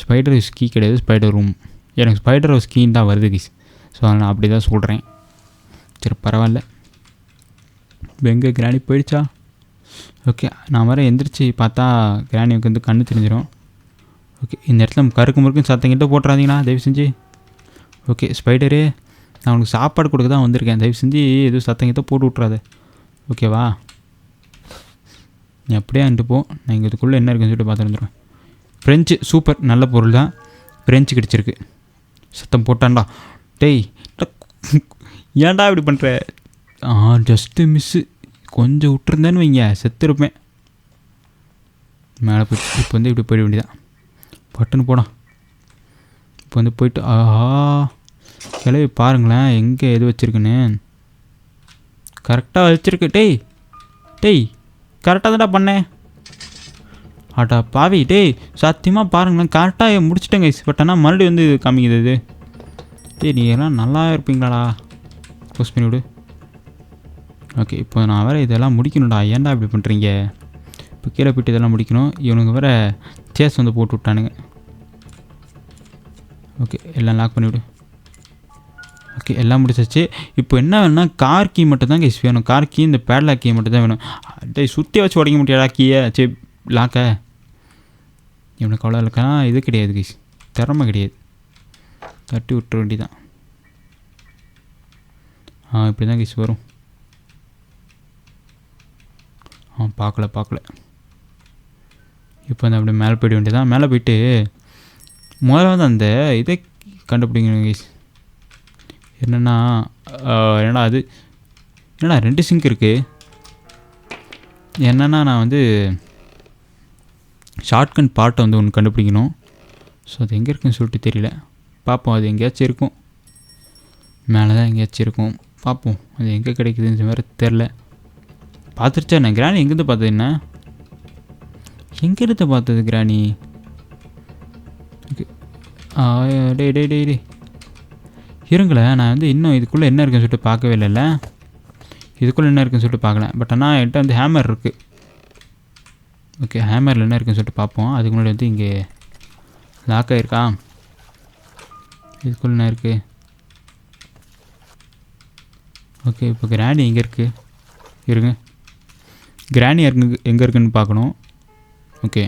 ஸ்பைடர் ஹவுஸ் கீ கிடையாது, ஸ்பைடர் ரூம். எனக்கு ஸ்பைடர் ஹவுஸ் கீன்னு தான் வருது கிஸ். ஸோ நான் அப்படி தான் சொல்கிறேன். சரி பரவாயில்ல. இப்போ எங்கே கிராணி போயிடுச்சா. ஓகே நான் வர எந்திரிச்சு பார்த்தா கிராணிக்கு வந்து கண்ணு தெரிஞ்சிடும். ஓகே இந்த இடத்துல கருக்கு முறுக்குன்னு சத்தங்கிட்ட போட்டுறாதீங்கண்ணா தயவு செஞ்சு. ஓகே ஸ்பைடரு நான் உனக்கு சாப்பாடு கொடுக்க தான் வந்திருக்கேன், தயவு செஞ்சு எதுவும் சத்தங்கிட்ட போட்டு விட்றாத. ஓகேவா, நீ அப்படியே அண்டு போ. நான் இங்கே இதுக்குள்ளே என்ன இருக்குன்னு சொல்லிட்டு பார்த்து வந்துடுவேன். ஃப்ரெஞ்சு சூப்பர், நல்ல பொருள் தான். ஃப்ரெஞ்சு கிடச்சிருக்கு. சத்தம் போட்டான்டா. டேய் ஏன்டா இப்படி பண்ணுற. ஜஸ்ட்டு மிஸ்ஸு, கொஞ்சம் விட்டுருந்தேன்னு வைங்க செத்துருப்பேன். மேலே போய் இப்போ வந்து இப்படி போயிட வேண்டியதான். பட்டுன்னு போடா. இப்போ வந்து போயிட்டு கிளவி பாருங்களேன் எங்கே எது வச்சுருக்குன்னு. கரெக்டாக வச்சுருக்கு. டேய் கரெக்டாக தான்டா பண்ணேன். ஆட்டா பாவி. சத்தியமாக பாருங்களேன் கரெக்டாக முடிச்சிட்டேங்க. பட் ஆனால் மறுபடியும் வந்து காமிக்குது இது. நீ எல்லாம் நல்லா இருப்பீங்களாடா. க்ளோஸ் பண்ணி விடு. ஓகே இப்போ நான் வேறு இதெல்லாம் முடிக்கணும்டா. ஏன்டா இப்படி பண்ணுறீங்க. இப்போ கீழே போய்ட்டு இதெல்லாம் முடிக்கணும். இவனுக்கு வேறு சேஸ் வந்து போட்டு விட்டானுங்க. ஓகே எல்லாம் லாக் பண்ணிவிடு. ஓகே எல்லாம் முடிச்சாச்சு. இப்போ என்ன வேணும்னா கார் கீ மட்டும் தான் கேஸ் வேணும். கார் கீ இந்த பேட்லாக் கீ மட்டும் தான் வேணும். சுற்றி வச்சு உடைக்க முடியாதா கீயை. சரி லாக்க இவனுக்கு அவ்வளோ இருக்கா. இது கிடையாது கேஸ், திறமை கிடையாது. தட்டி விட்டுற வேண்டிதான். இப்படி தான் கேஸ் வரும். பார்க்கல. இப்போ வந்து அப்படியே மேலே போயிட வேண்டியதான். மேலே போயிட்டு முதல்ல வந்து அந்த இதை கண்டுபிடிக்கணும் கேஸ். என்னென்னா அது என்னடா 2 சிங்க் இருக்குது. என்னென்னா நான் வந்து ஷார்ட்கன் பார்ட்டை வந்து ஒன்று கண்டுபிடிக்கணும். ஸோ அது எங்கே இருக்குன்னு சொல்லிட்டு தெரியல. பார்ப்போம், அது எங்கேயாச்சும் இருக்கும். மேலே தான் எங்கேயாச்சும் இருக்கும். பார்ப்போம் அது எங்கே கிடைக்குதுன்னு வேறு தெரில. பார்த்துருச்சா என்ன? கிராணி எங்கேருந்து பார்த்தது? என்ன எங்கேருந்து பார்த்தது கிராணி? ஓகே டே டே டே டே இருங்களேன், நான் வந்து இன்னும் இதுக்குள்ளே என்ன இருக்குன்னு சொல்லிட்டு பார்க்கவே இல்லைல்ல. இதுக்குள்ளே என்ன இருக்குன்னு சொல்லிட்டு பார்க்கல. பட் ஆனால் என்கிட்ட வந்து ஹேமர் இருக்குது. ஓகே, ஹேமரில் என்ன இருக்குன்னு சொல்லிட்டு பார்ப்போம். அதுக்கு முன்னாடி வந்து இங்கே லாக் ஆகிருக்கா? இதுக்குள்ளே என்ன இருக்குது? ஓகே, இப்போ கிராணி எங்கே இருக்குது? இருங்க, கிராணி எங்கே இருக்குன்னு பார்க்கணும். ஓகே,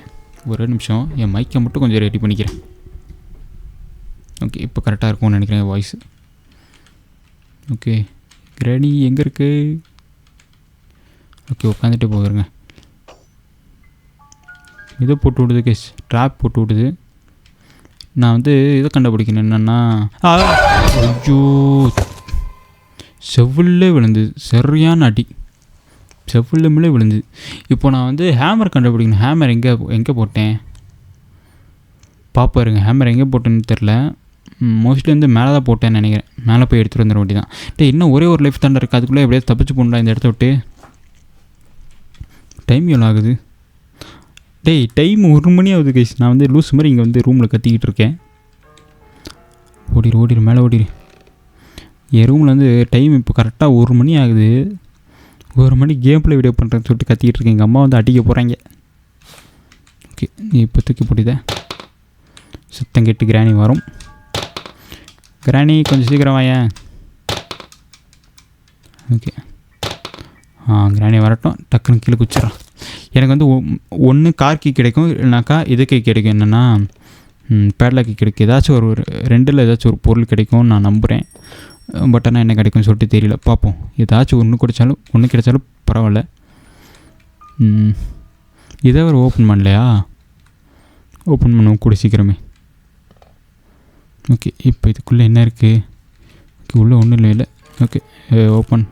ஒரு நிமிஷம், என் மைக்கை மட்டும் கொஞ்சம் ரெடி பண்ணிக்கிறேன். ஓகே, இப்போ கரெக்டாக இருக்கும்னு நினைக்கிறேன் வாய்ஸ். ஓகே, கிராணி எங்கே இருக்கு? ஓகே, உட்காந்துட்டு போகிறேங்க. இதை போட்டு விடுது கேஸ், ட்ராப் போட்டு விடுது. நான் வந்து இதை கண்டுபிடிக்கணும் என்னென்னா, ஐயோ செவ்விலே விழுந்து, சரியான அடி, செவ்விலே விழுந்து. இப்போ நான் வந்து ஹேமர் கண்டுபிடிக்கணும். ஹேமர் எங்கே போட்டேன் பாப்பாருங்க. ஹேமர் எங்கே போட்டேன்னு தெரில. மோஸ்ட்லி வந்து மேலே தான் போட்டேன்னு நினைக்கிறேன். மேலே போய் எடுத்துகிட்டு வந்துட வேண்டி தான். டே, இன்னும் ஒரே ஒரு லைஃப் தாண்டா இருக்குது. அதுக்குள்ளே எப்படியாவது தப்பிச்சு போடலாம் இந்த இடத்த விட்டு. டைம் எவ்வளோ ஆகுது? டேய், டைம் 1 மணி ஆகுது கைஸ். நான் வந்து லூஸ் மாதிரி இங்கே வந்து ரூமில் கத்திக்கிட்டு இருக்கேன். ஓடிடு மேலே ஓடிடு. என் ரூமில் வந்து டைம் இப்போ கரெக்டாக 1 மணி ஆகுது. 1 மணி கேம் பிளே வீடியோ பண்ணுறேன்னு சொல்லிட்டு கத்திக்கிட்டு இருக்கேன். எங்கள் அம்மா வந்து அடிக்க போகிறாங்க. ஓகே, நீ இப்போ தூக்கி போட்டுத. சுத்தம் கேட்டு கிராணி வரும். கிராணி கொஞ்சம் சீக்கிரம் வாயேன். ஓகே, கிராணி வரட்டும். டக்குன்னு கீழே குச்சிட்றான். எனக்கு வந்து ஒன்று கார் கீ கிடைக்கும், இல்லைனாக்கா இது கீ கிடைக்கும். என்னென்னா பேட்லாக் கீ கிடைக்கும். ஏதாச்சும் ஒரு 2ல் ஏதாச்சும் ஒரு பொருள் கிடைக்கும்னு நான் நம்புகிறேன். பட் ஆனால் என்ன கிடைக்கும்னு சொல்லிட்டு தெரியல. பார்ப்போம். ஏதாச்சும் ஒன்று கிடைச்சாலும் பரவாயில்ல. இதை ஒரு ஓப்பன் பண்ணலையா? ஓப்பன் பண்ணுவோம் கூட சீக்கிரமே. ஓகே, இப்போ இதுக்குள்ளே என்ன இருக்குது? ஓகே, உள்ளே ஒன்றும் இல்லை. Okay, open.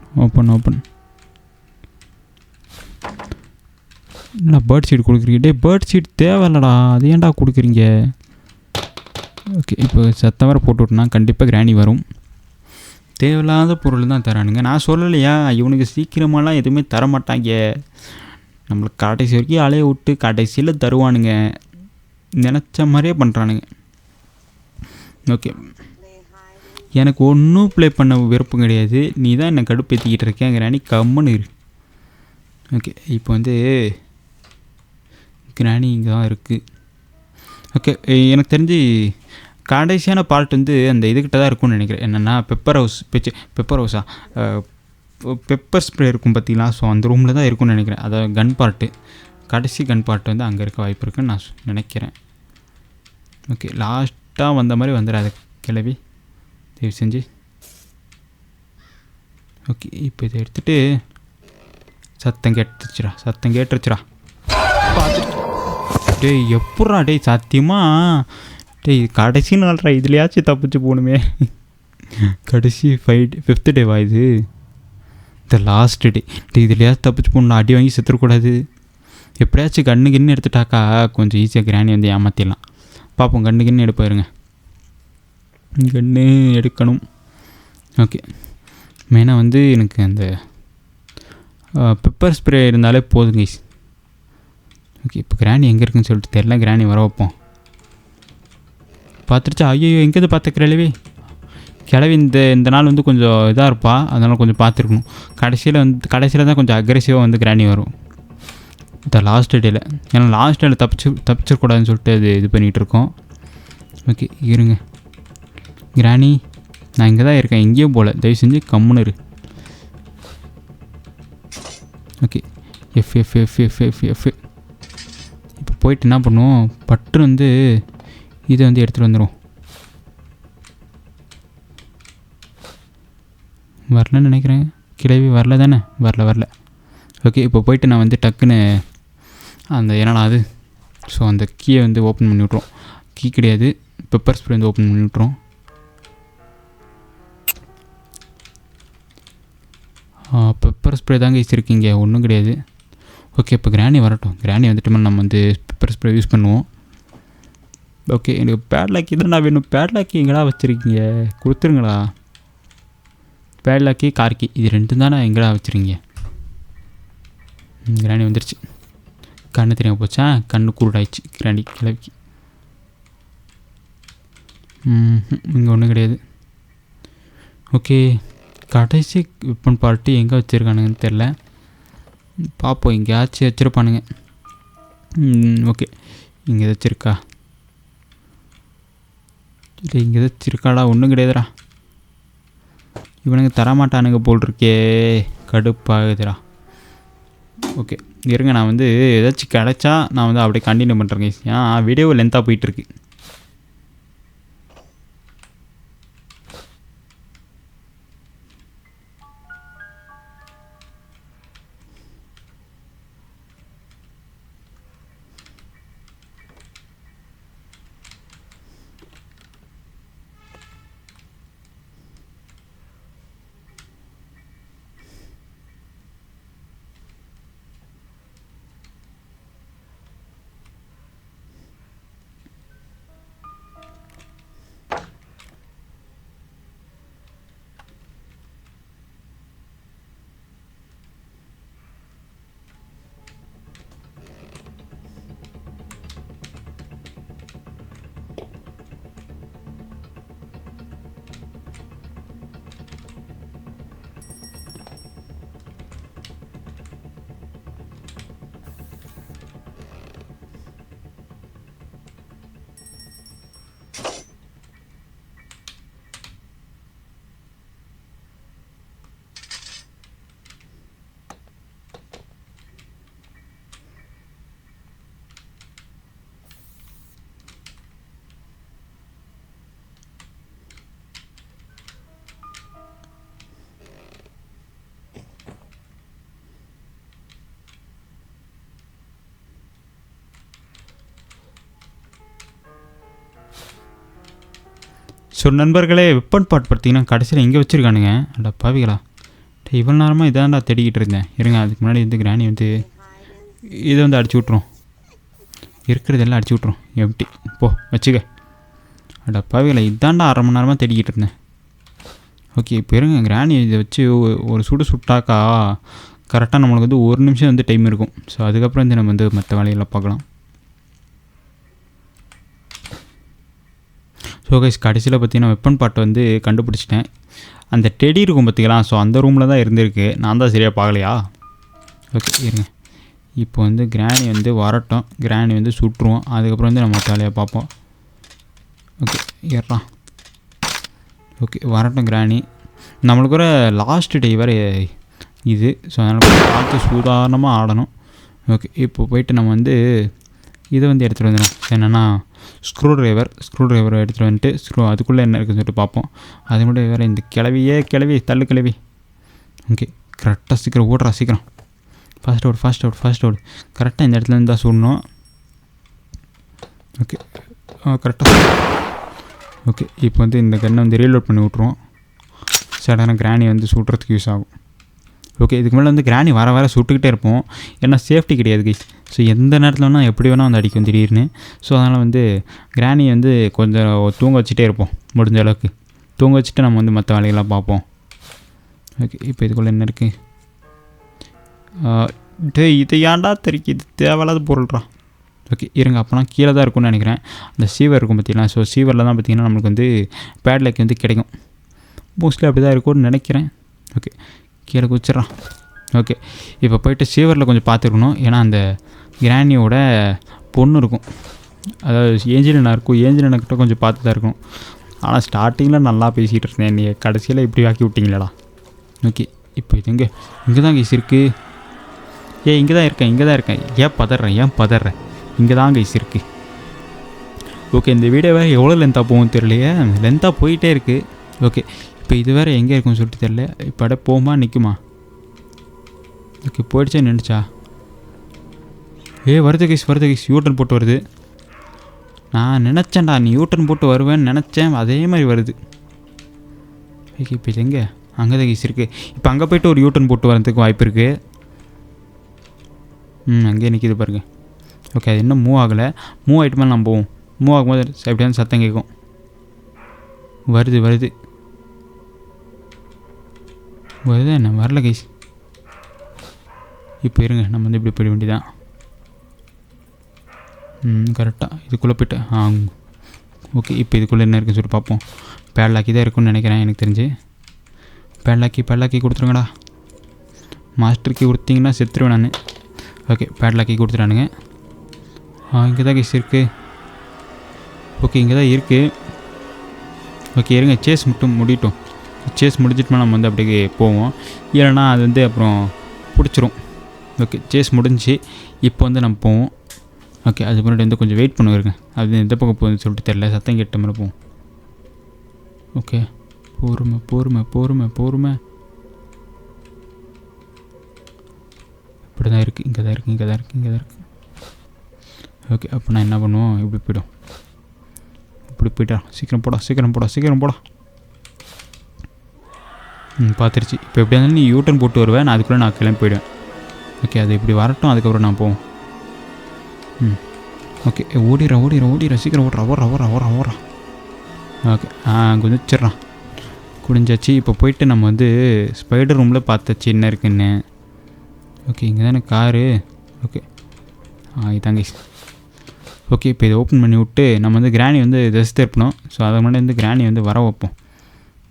என்னடா பேர்ட் சீட் கொடுக்குறீங்க? டே, பேர்ட் சீட் தேவையில்லடா, அது ஏன்டா கொடுக்குறீங்க? ஓகே, இப்போ சத்தம் வேறு போட்டு விட்டோன்னா கண்டிப்பாக கிராணி வரும். தேவையில்லாத பொருள் தான் தரானுங்க. நான் சொல்லலையா, இவனுக்கு சீக்கிரமாலாம் எதுவுமே தரமாட்டாங்க. நம்மளுக்கு கடைசி வரைக்கும் அலைய விட்டு கடைசியில் தருவானுங்க. நினச்ச மாதிரியே பண்ணுறானுங்க. ஓகே, எனக்கு ஒன்றும் ப்ளே பண்ண விருப்பம் கிடையாது. நீ தான் என்னை கடுப்பேற்றிக்கிட்டு இருக்கேன் கிராணி, கம்முன்னு இரு. ஓகே, இப்போ வந்து கிராணி இங்கே தான் இருக்குது. ஓகே, எனக்கு தெரிஞ்சு கடைசியான பார்ட் வந்து அந்த இதுக்கிட்ட தான் இருக்கும்னு நினைக்கிறேன். என்னென்னா பெப்பர் ஹவுஸா பெப்பர் ஸ்ப்ரே இருக்கும் பார்த்தீங்களா? ஸோ அந்த ரூமில் தான் இருக்கும்னு நினைக்கிறேன். அதாவது கன் பார்ட்டு, கடைசி கன் பார்ட் வந்து அங்கே இருக்க வாய்ப்பு இருக்குன்னு நான் நினைக்கிறேன். ஓகே, லாஸ்ட்டாக வந்த மாதிரி வந்துடாது கிளவி, தயவு செஞ்சு. ஓகே, இப்போ இதை எடுத்துகிட்டு சத்தம் கேட்டுருச்சுடா. டேய், எப்பட்றா டேய், சத்தியமாக டேய் கடைசி நாள்ரா, இதுலையாச்சும் தப்பிச்சு போகணுமே. கடைசி 5th டேவா இது? இந்த லாஸ்ட் டே. இதுலையாச்சும் தப்பிச்சு போகணும், அடி வாங்கி செத்துடக்கூடாது. எப்படியாச்சும் கண்ணு எடுத்துட்டாக்கா கொஞ்சம் ஈஸியாக கிராணி வந்து ஏமாற்றிடலாம். பார்ப்போம், கண்ணு எடுப்பாருங்க. கண்ணு எடுக்கணும். ஓகே, மெயினாக வந்து எனக்கு அந்த பெப்பர் ஸ்ப்ரே இருந்தாலே போதும் கைஸ். ஓகே, இப்போ கிராணி எங்கே இருக்குன்னு சொல்லிட்டு தெரியல. கிராணி வர வைப்போம். பார்த்துருச்சா? ஐயோ, எங்கேருந்து பார்த்த கிளவி இந்த நாள் வந்து கொஞ்சம் இதாக இருப்பா, அதனால் கொஞ்சம் பார்த்துருக்கணும். கடைசியில் தான் கொஞ்சம் அக்ரெசிவாக வந்து கிராணி வரும் இந்த லாஸ்ட் டேயில். ஏன்னா லாஸ்ட் டேயில் தப்பிச்சிடக்கூடாதுன்னு சொல்லிட்டு அது இது பண்ணிகிட்ருக்கோம். ஓகே, இருங்க கிராணி, நான் இங்கே தான் இருக்கேன், எங்கேயும் போகல. தயவு செஞ்சு கம்முன்னு இரு. Okay, F. இப்போ போயிட்டு என்ன பண்ணுவோம், பட்டு வந்து இதை வந்து எடுத்துகிட்டு வந்துடும். வரலன்னு நினைக்கிறேன். கிளவி வரல தானே? வரல. ஓகே, இப்போ போயிட்டு நான் வந்து டக்குன்னு அந்த என்னடா அது, ஸோ அந்த கீயை வந்து ஓப்பன் பண்ணி விட்ருவோம். கீ கிடையாது, பெப்பர் ஸ்ப்ரே வந்து ஓப்பன் பண்ணி விட்ருவோம். பெப்பர் ஸ்ப்ரே தாங்க வச்சுருக்கீங்க, ஒன்றும் கிடையாது. ஓகே, இப்போ கிராணி வரட்டும். கிராணி வந்துட்டு நம்ம வந்து பெப்பர் ஸ்ப்ரே யூஸ் பண்ணுவோம். ஓகே, எனக்கு பேட்லாக்கி தான் நான் வேணும். பேட்லாக்கி எங்கடா வச்சுருக்கீங்க? கொடுத்துருங்களா. பேட்லாக்கி கார்கி இது 2 தானே எங்கடா வச்சுருக்கீங்க? கிராணி வந்துருச்சு. கண்ணு தெரியாமல் போச்சா? கண்ணு குருடாயிடுச்சு கிராணி கிளவிக்கு. இங்கே ஒன்றும் கிடையாது. ஓகே, கடைசி வெப்பன் பார்ட்டி எங்கே வச்சுருக்கானுங்கன்னு தெரில. பார்ப்போம், எங்கேயாச்சும் வச்சுருப்பானுங்க. ஓகே, இங்கே வச்சுருக்கா? இல்லை, இங்கே வச்சுருக்காடா? ஒன்றும் கிடையாதுடா. இவனுங்க தரமாட்டானுங்க போல் இருக்கே, கடுப்பாகுதுடா. ஓகே இருங்க, நான் வந்து ஏதாச்சும் கிடச்சா நான் வந்து அப்படியே கண்டினியூ பண்ணுறேங்க. ஏன் வீடியோ லென்த்தாக போயிட்டுருக்கு. ஸோ நண்பர்களே, வெப்பன் பார்ட் பார்த்தீங்கன்னா கடைசியில் எங்கே வச்சுருக்கானுங்க? அட பாவிகளா, இவ்வளோ நேரமாக இதான்டா தேடிக்கிட்டு இருந்தேன். இருங்க, அதுக்கு முன்னாடி வந்து கிராணி வந்து இதை வந்து அடிச்சு விட்ருவோம். இருக்கிறதெல்லாம் அடிச்சு விட்ருவோம். எப்படி போ வச்சுக்க. அட பாவிகளா, இதான்டா அரை மணி நேரமாக தேடிக்கிட்டு இருந்தேன். ஓகே, இப்போ இருங்க, கிராணி இதை வச்சு ஒரு சுட்டாக்கா கரெக்டாக நம்மளுக்கு வந்து 1 நிமிஷம் வந்து டைம் இருக்கும். ஸோ அதுக்கப்புறம் வந்து நம்ம வந்து மற்ற வேலையெல்லாம் பார்க்கலாம். ஸோ கைஸ், கடைசியில் பார்த்தீங்கன்னா வெப்பன் பார்ட் வந்து கண்டுபிடிச்சிட்டேன். அந்த டெடி இருக்கும் பார்த்தீங்களா? ஸோ அந்த ரூமில் தான் இருந்திருக்கு. நான் தான் சரியாக பார்க்கலையா? ஓகே இருங்க, இப்போ வந்து கிராணி வந்து வரட்டும். கிராணி வந்து சுட்டுருவோம். அதுக்கப்புறம் வந்து நம்ம வேலையாக பார்ப்போம். ஓகே ஏறலாம். ஓகே வரட்டும் கிராணி. நம்மளுக்கு ஒரு லாஸ்ட் டே வேறு இது. ஸோ அதனால் பார்த்து சூதாரணமாக ஆடணும். ஓகே, இப்போ போயிட்டு நம்ம வந்து இதை வந்து எடுத்துகிட்டு வந்துடும். என்னென்னா ஸ்க்ரூ ட்ரைவர் எடுத்துகிட்டு வந்துட்டு அதுக்குள்ளே என்ன இருக்குதுன்னு சொல்லிட்டு பார்ப்போம். அது மட்டும் வேறு இந்த கிளவி தள்ளு கிளவி. ஓகே கரெக்டாக சீக்கிரம் ஓடுறா, சீக்கிரம் ஃபாஸ்ட் அவுட். கரெக்டாக இந்த இடத்துல இருந்தால் சுடணும். ஓகே கரெக்டாக. ஓகே, இப்போ வந்து இந்த கன்னை வந்து ரீலோட் பண்ணி விட்ருவோம். சடனாக கிராணி வந்து சுடுறதுக்கு யூஸ் ஆகும். ஓகே, இதுக்கு மேலே வந்து கிராணி வர சுட்டுக்கிட்டே இருப்போம். ஏன்னா சேஃப்டி கிடையாது கைஸ். ஸோ எந்த நேரத்தில் வேணால் எப்படி வேணால் வந்து அடிக்கும் திடீர்னு. ஸோ அதனால் வந்து கிராணி வந்து கொஞ்சம் தூங்க வச்சுட்டே இருப்போம். முடிஞ்ச அளவுக்கு தூங்க வச்சுட்டு நம்ம வந்து மற்ற வேலைகள்லாம் பார்ப்போம். ஓகே, இப்போ இதுக்குள்ளே என்ன இருக்குது? இது ஏன்டா தெரியும், இது தேவையில்லாத பொருள்றா. ஓகே இருங்க, அப்போனா கீழே தான் இருக்கும்னு நினைக்கிறேன். அந்த சீவர் இருக்கும் பார்த்தீங்கன்னா. ஸோ சீவரில் தான் பார்த்திங்கன்னா நம்மளுக்கு வந்து பேட்லைக் வந்து கிடைக்கும். மோஸ்ட்லி அப்படி தான் இருக்கும்னு நினைக்கிறேன். ஓகே கீழே குச்சிட்றான். ஓகே, இப்போ போய்ட்டு சீவரில் கொஞ்சம் பார்த்துருக்கணும். ஏன்னா அந்த கிராணியோட பொண்ணு இருக்கும், அதாவது ஏஞ்சலினா இருக்கும். ஏஞ்சலினாக்கிட்ட கொஞ்சம் பார்த்து தான் இருக்கும். ஆனால் ஸ்டார்டிங்கில் நல்லா பேசிகிட்டு இருந்தேன், நீ கடைசியில் இப்படி ஆக்கி விட்டிங்களடா. ஓகே, இப்போ இது இங்கே தான் கைஸ் இருக்குது. இங்கே தான் இருக்கேன். ஏன் பதறேன்? இங்கே தான் கைஸ் இருக்குது. ஓகே, இந்த வீடியோவை எவ்வளோ லென்த்தாக போகும் தெரியலையே, லென்த்தாக போயிட்டே இருக்குது. ஓகே, இப்போ இது வேறு எங்கே இருக்குன்னு சொல்லிட்டு தெரியல. இப்போ அப்படியே போகுமா நிற்குமா? ஓகே போயிடுச்சா நின்றுச்சா? வருது கைஸ் யூட்டன் போட்டு வருது. நான் நினச்சேன்டா நீ யூட்டன் போட்டு வருவேன்னு நினச்சேன், அதே மாதிரி வருது. ஓகே, இப்போ இது எங்கே? அங்கே தான் கைஸ் இருக்குது. இப்போ அங்கே போய்ட்டு ஒரு யூட்டன் போட்டு வரதுக்கு வாய்ப்பு இருக்குது. அங்கேயே நிற்கிது பாருங்கள். ஓகே, அது இன்னும் மூவ் ஆகலை. மூவ் ஆகிட்டு மேலே நம்ம போவோம். மூவ் ஆகும்போது எப்படியாவது சத்தம் கேட்கும். வருது என்ன வரல கைஸ். இப்போ இருங்க, நம்ம வந்து இப்படி போயிட வேண்டியதான். கரெக்டாக இதுக்குள்ளே போய்ட்டு ஓகே. இப்போ இதுக்குள்ளே என்ன இருக்குன்னு சொல்லிட்டு பார்ப்போம். பேட்லாக்கி தான் இருக்குன்னு நினைக்கிறேன் எனக்கு தெரிஞ்சு. பேட்லாக்கி கொடுத்துருங்கடா. மாஸ்டருக்கு கொடுத்தீங்கன்னா செத்துருவேன் நான். ஓகே, பேட்லாக்கி கொடுத்துட்டானுங்க. இங்கே தான் கைஸ் இருக்குது. ஓகே, இங்கே தான் இருக்குது. ஓகே இருங்க, சேஸ் மட்டும் முடிட்டோம். சேஸ் முடிஞ்சிட்டோம்னா நம்ம வந்து அப்படியே போவோம். இல்லைனா அது வந்து அப்புறம் பிடிச்சிரும். ஓகே, சேஸ் முடிஞ்சு இப்போ வந்து நம்ம போவோம். ஓகே, அது முன்னாடி வந்து கொஞ்சம் வெயிட் பண்ணுவாருங்க. அது எந்த பக்கம் போகுதுன்னு சொல்லிட்டு தெரில, சத்தம் கேட்ட மாதிரி போவோம். ஓகே, பொறுமை. இப்படி தான் இருக்குது. இங்கே தான் இருக்குது. ஓகே, அப்போ நான் என்ன பண்ணுவோம், இப்படி போய்ட்டா. சீக்கிரம் போடா. பார்த்துருச்சு. இப்போ எப்படியா இருந்தாலும் நீ யூட்டன் போட்டு வருவேன், நான் அதுக்குள்ளே நான் கிளம்பி போயிடுவேன். ஓகே, அது இப்படி வரட்டும், அதுக்கப்புறம் நான் போவோம். ஓகே, ஓடிடுறேன். சீக்கிரம் ஓடுறா. ஓகே, குதிச்சிட்றான். குடிஞ்சாச்சு. இப்போ போயிட்டு நம்ம வந்து ஸ்பைடர் ரூமில் பார்த்தாச்சு என்ன இருக்குன்னு. ஓகே, இங்கே தானே காரு. ஓகே, இதாங்க. ஓகே, இப்போ இதை ஓப்பன் பண்ணி விட்டு நம்ம வந்து கிராணி வந்து ரெஸ்ட் இருப்பணும். ஸோ அதை முன்னாடி வந்து கிராணி வந்து வர வைப்போம்.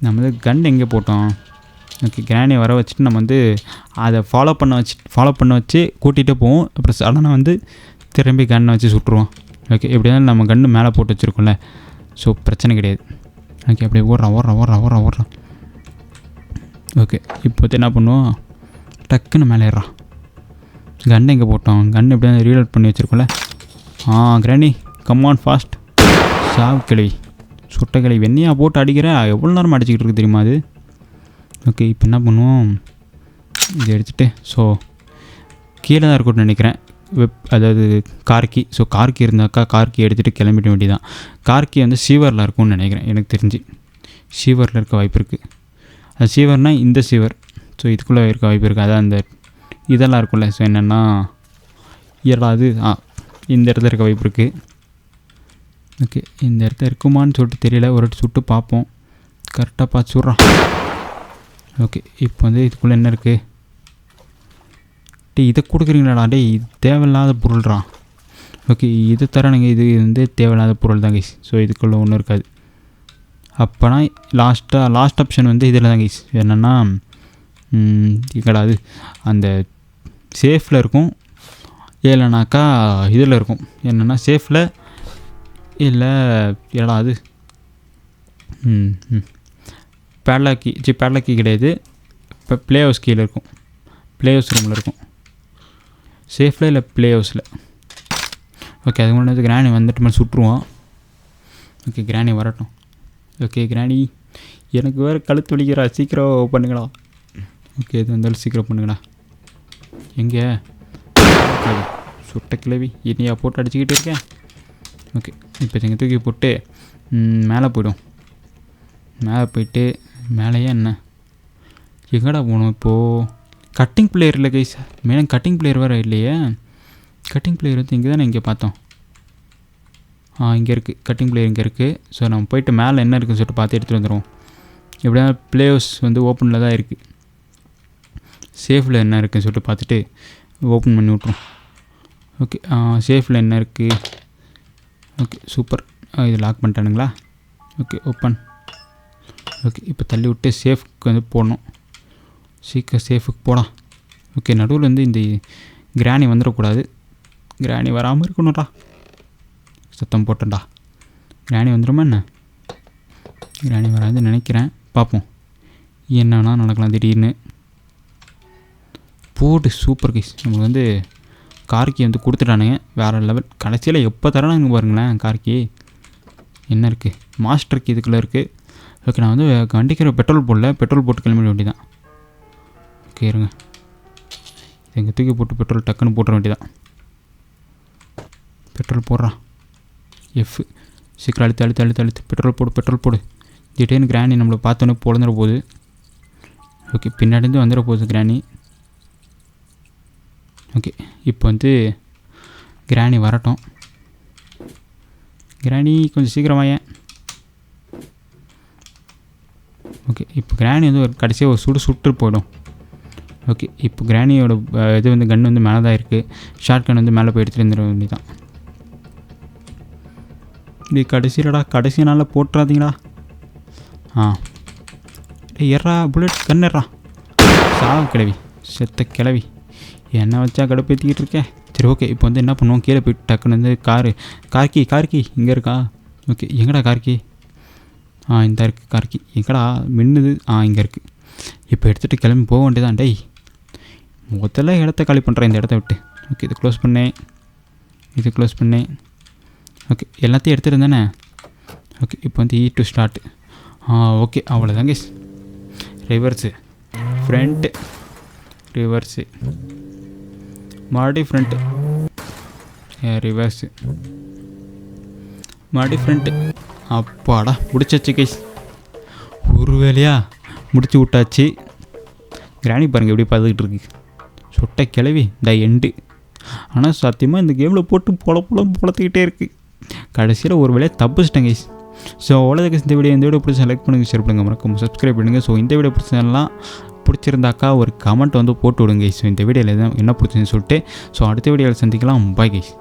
நம்ம வந்து கன் எங்கே போட்டோம்? ஓகே, கிராணியை வர வச்சுட்டு நம்ம வந்து அதை ஃபாலோ பண்ண வச்சு கூட்டிகிட்டே போவோம். அப்புறம் சடனாக வந்து திரும்பி கன்னை வச்சு சுட்டுருவோம். ஓகே, எப்படி இருந்தாலும் நம்ம கன்று மேலே போட்டு வச்சுருக்கோம்ல, ஸோ பிரச்சனை கிடையாது. ஓகே, அப்படியே ஓடுறான். ஓகே, இப்போ என்ன பண்ணுவோம், டக்குன்னு மேலே ஏறான். கன் எங்கே போட்டோம்? கன் எப்படியா ரீலோட் பண்ணி வச்சுருக்கோம்ல. கிராணி கம்மான் ஃபாஸ்ட். சாவு கிளவி, சுட்ட கிளவி, வெண்ணியாக போட்டு அடிக்கிறேன். எவ்வளோ நேரம் அடிச்சிக்கிட்டு இருக்குது தெரியுமா அது? ஓகே, இப்போ என்ன பண்ணுவோம், இதை எடுத்துகிட்டு ஸோ கீழே தான் இருக்கணும்னு நினைக்கிறேன். அதாவது கார்கி. ஸோ கார்கி இருந்தாக்கா கார்கி எடுத்துகிட்டு கிளம்பிட வேண்டியதான். கார்கி வந்து சீவரில் இருக்கும்னு நினைக்கிறேன். எனக்கு தெரிஞ்சு சீவரில் இருக்க வாய்ப்பு இருக்குது. அது சீவர்னால் இந்த சீவர். ஸோ இதுக்குள்ளே இருக்க வாய்ப்பு இருக்குது. அதான் அந்த இதெல்லாம் இருக்கும்ல. ஸோ என்னென்னா இயலாது. இந்த இடத்துல இருக்க வாய்ப்பு இருக்குது. ஓகே, இந்த இடத்துல இருக்குமான்னு சொல்லிட்டு தெரியல. ஒரு வாட்டி சுட்டு பார்ப்போம். கரெக்டாக பார்த்து சுட்றான். ஓகே, இப்போ வந்து இதுக்குள்ளே என்ன இருக்குது? இதை கொடுக்குறீங்களாடா? இது தேவையில்லாத பொருள்றான். ஓகே, இது தரானுங்க. இது வந்து தேவையில்லாத பொருள் தான் கைஸ். ஸோ இதுக்குள்ளே ஒன்றும் இருக்காது. அப்போனா லாஸ்ட் ஆப்ஷன் வந்து இதில் தான் கைஸ். என்னென்னா இங்கடா அது அந்த சேஃபில் இருக்கும், இல்லைனாக்கா இதில் இருக்கும். என்னென்னா சேஃபில் இல்லை ஏடா அது பேட்லாக்கி கிடையாது. இப்போ ப்ளே ஹவுஸ் கீழே இருக்கும். ப்ளே ஹவுஸ் ரூமில் இருக்கும். சேஃபில் இல்லை ப்ளே ஹவுஸில். ஓகே, அது முன்னாடி கிராணி வந்துட்டு மேலே சுட்டுருவோம். ஓகே, கிராணி வரட்டும். ஓகே கிராணி, எனக்கு வேறு கழுத்து வலிக்கிறா, சீக்கிரம் பண்ணுங்களா. ஓகே, இது வந்தாலும் சீக்கிரம் பண்ணுங்கடா. எங்கே சுட்ட கிளவி இனியா போட்டு அடிச்சுக்கிட்டு இருக்கேன். ஓகே, இப்போ எங்கள் தூக்கி போட்டு மேலே போய்டும். மேலே போயிட்டு மேலேயே என்ன எங்கடா போகணும் இப்போது? கட்டிங் பிளேயர் இல்லை கைஸ். மேலும் கட்டிங் பிளேயர் வேறு இல்லையே. கட்டிங் பிளேயர் வந்து இங்கே தானே இங்கே பார்த்தோம். இங்கே இருக்குது கட்டிங் பிளேயர், இங்கே இருக்குது. ஸோ நம்ம போயிட்டு மேலே என்ன இருக்குதுன்னு சொல்லிட்டு பார்த்து எடுத்துகிட்டு வந்துடுவோம். எப்படியா ப்ளே ஹவுஸ் வந்து ஓப்பனில் தான் இருக்குது. சேஃபில் என்ன இருக்குதுன்னு சொல்லிட்டு பார்த்துட்டு ஓப்பன் பண்ணி விட்ருவோம். ஓகே, சேஃபில் என்ன இருக்குது? Okay super. இது லாக் பண்ணிட்டானுங்களா? Okay open. ஓகே, இப்போ தள்ளி விட்டு சேஃப்க்கு வந்து போடணும். சீக்கிரம் சேஃபுக்கு போடா. ஓகே, நடுவில் வந்து இந்த கிராணி வந்துடக்கூடாது. கிராணி வராமல் இருக்கணும்டா. சத்தம் போட்டேன்டா. கிராணி வந்துடுமா என்ன? கிராணி வராதுன்னு நினைக்கிறேன். பார்ப்போம் என்னன்னா நடக்கலாம் திடீர்னு. போட்டு சூப்பர் கைஸ். நம்மளுக்கு வந்து கார்கி வந்து கொடுத்துட்டானுங்க. வேறு லெவல். கடைசியில் எப்போ தரானுங்க பாருங்களேன். கார்கி என்ன இருக்குது? மாஸ்டருக்கு இதுக்குள்ளே இருக்குது. ஓகே, நான் வந்து வண்டிக்கு பெட்ரோல் போடல. பெட்ரோல் போட்டு கிளம்பிட வேண்டியதான். ஓகே இருங்க, எங்கள் தூக்கி போட்டு பெட்ரோல் டக்குன்னு போட்டுற வேண்டியதான். பெட்ரோல் போடுறான். சீக்கிரம் அழுத்து பெட்ரோல் போடு. திடீர்னு கிராணி நம்மளை பார்த்தோன்னே பொழந்துட போகுது. ஓகே, பின்னாடிருந்து வந்துட போகுது கிராணி. ஓகே, இப்போ வந்து கிராணி வரட்டும். கிராணி கொஞ்சம் சீக்கிரமாக. ஓகே, இப்போ கிராணி வந்து ஒரு கடைசியாக ஒரு சுட்டு போயிடும். ஓகே, இப்போ கிராணியோட இது வந்து கன் வந்து மேலே தான் இருக்குது. ஷார்ட் கன் வந்து மேலே போய் எடுத்துகிட்டு வந்துட வேண்டியதான். இது கடைசி நாளில் போட்டுறாதீங்களா. எறா புல்லட் கன் எறா சாவு கிளவி செத்த கிளவி என்ன வச்சா கடுப்பேற்றிக்கிட்டு இருக்கேன். சரி ஓகே, இப்போ வந்து என்ன பண்ணுவோம், கீழே போய்ட்டு டக்குன்னு வந்து கார்கி இங்கே இருக்கா. ஓகே, எங்கடா கார்கி? இந்த இருக்குது கார்கி. எங்கடா மின்னுது? இங்கே இருக்குது. இப்போ எடுத்துகிட்டு கிளம்பி போக வேண்டியதான். டேய் முதல்ல இடத்த காலி பண்ணுறேன் இந்த இடத்த விட்டு. ஓகே, இது க்ளோஸ் பண்ணேன். ஓகே, எல்லாத்தையும் எடுத்துகிட்டு தானே. ஓகே, இப்போ வந்து டு ஸ்டார்ட். ஓகே, அவ்வளோதாங்க. ரிவர்ஸு ஃப்ரண்ட்டு ரிவர்ஸு மறுபடியும் ஃப்ரண்ட்டு ரிவர்ஸு மறுபடியும் ஃப்ரண்ட்டு. அப்பாடா முடிச்சாச்சு கைஸ். ஒரு வேலையா முடிச்சு விட்டாச்சு. கிராணி பாருங்கள் எப்படி பார்த்துக்கிட்டு இருக்கு. சொட்டை கிளவி இந்த எண்டு. ஆனால் சத்தியமாக இந்த கேமில் போட்டு பொழத்துக்கிட்டே இருக்குது. கடைசியில் ஒரு வேலையை தப்பிச்சிட்டேன் கைஸ். ஸோ அவ்வளோதான் கைஸ். இந்த வீடியோ பிடிச்சா லைக் பண்ணுங்கள், ஷேர் பண்ணுங்கள், மறக்காம சப்ஸ்கிரைப் பண்ணுங்கள். ஸோ இந்த வீடியோ பிடிச்சிருந்தாக்கா ஒரு கமெண்ட் வந்து போட்டு விடுங்க கைஸ். ஸோ இந்த வீடியோவில் என்ன பிடிச்சிருந்துன்னு சொல்லிட்டு. ஸோ அடுத்த வீடியோவில் சந்திக்கலாம். Bye guys.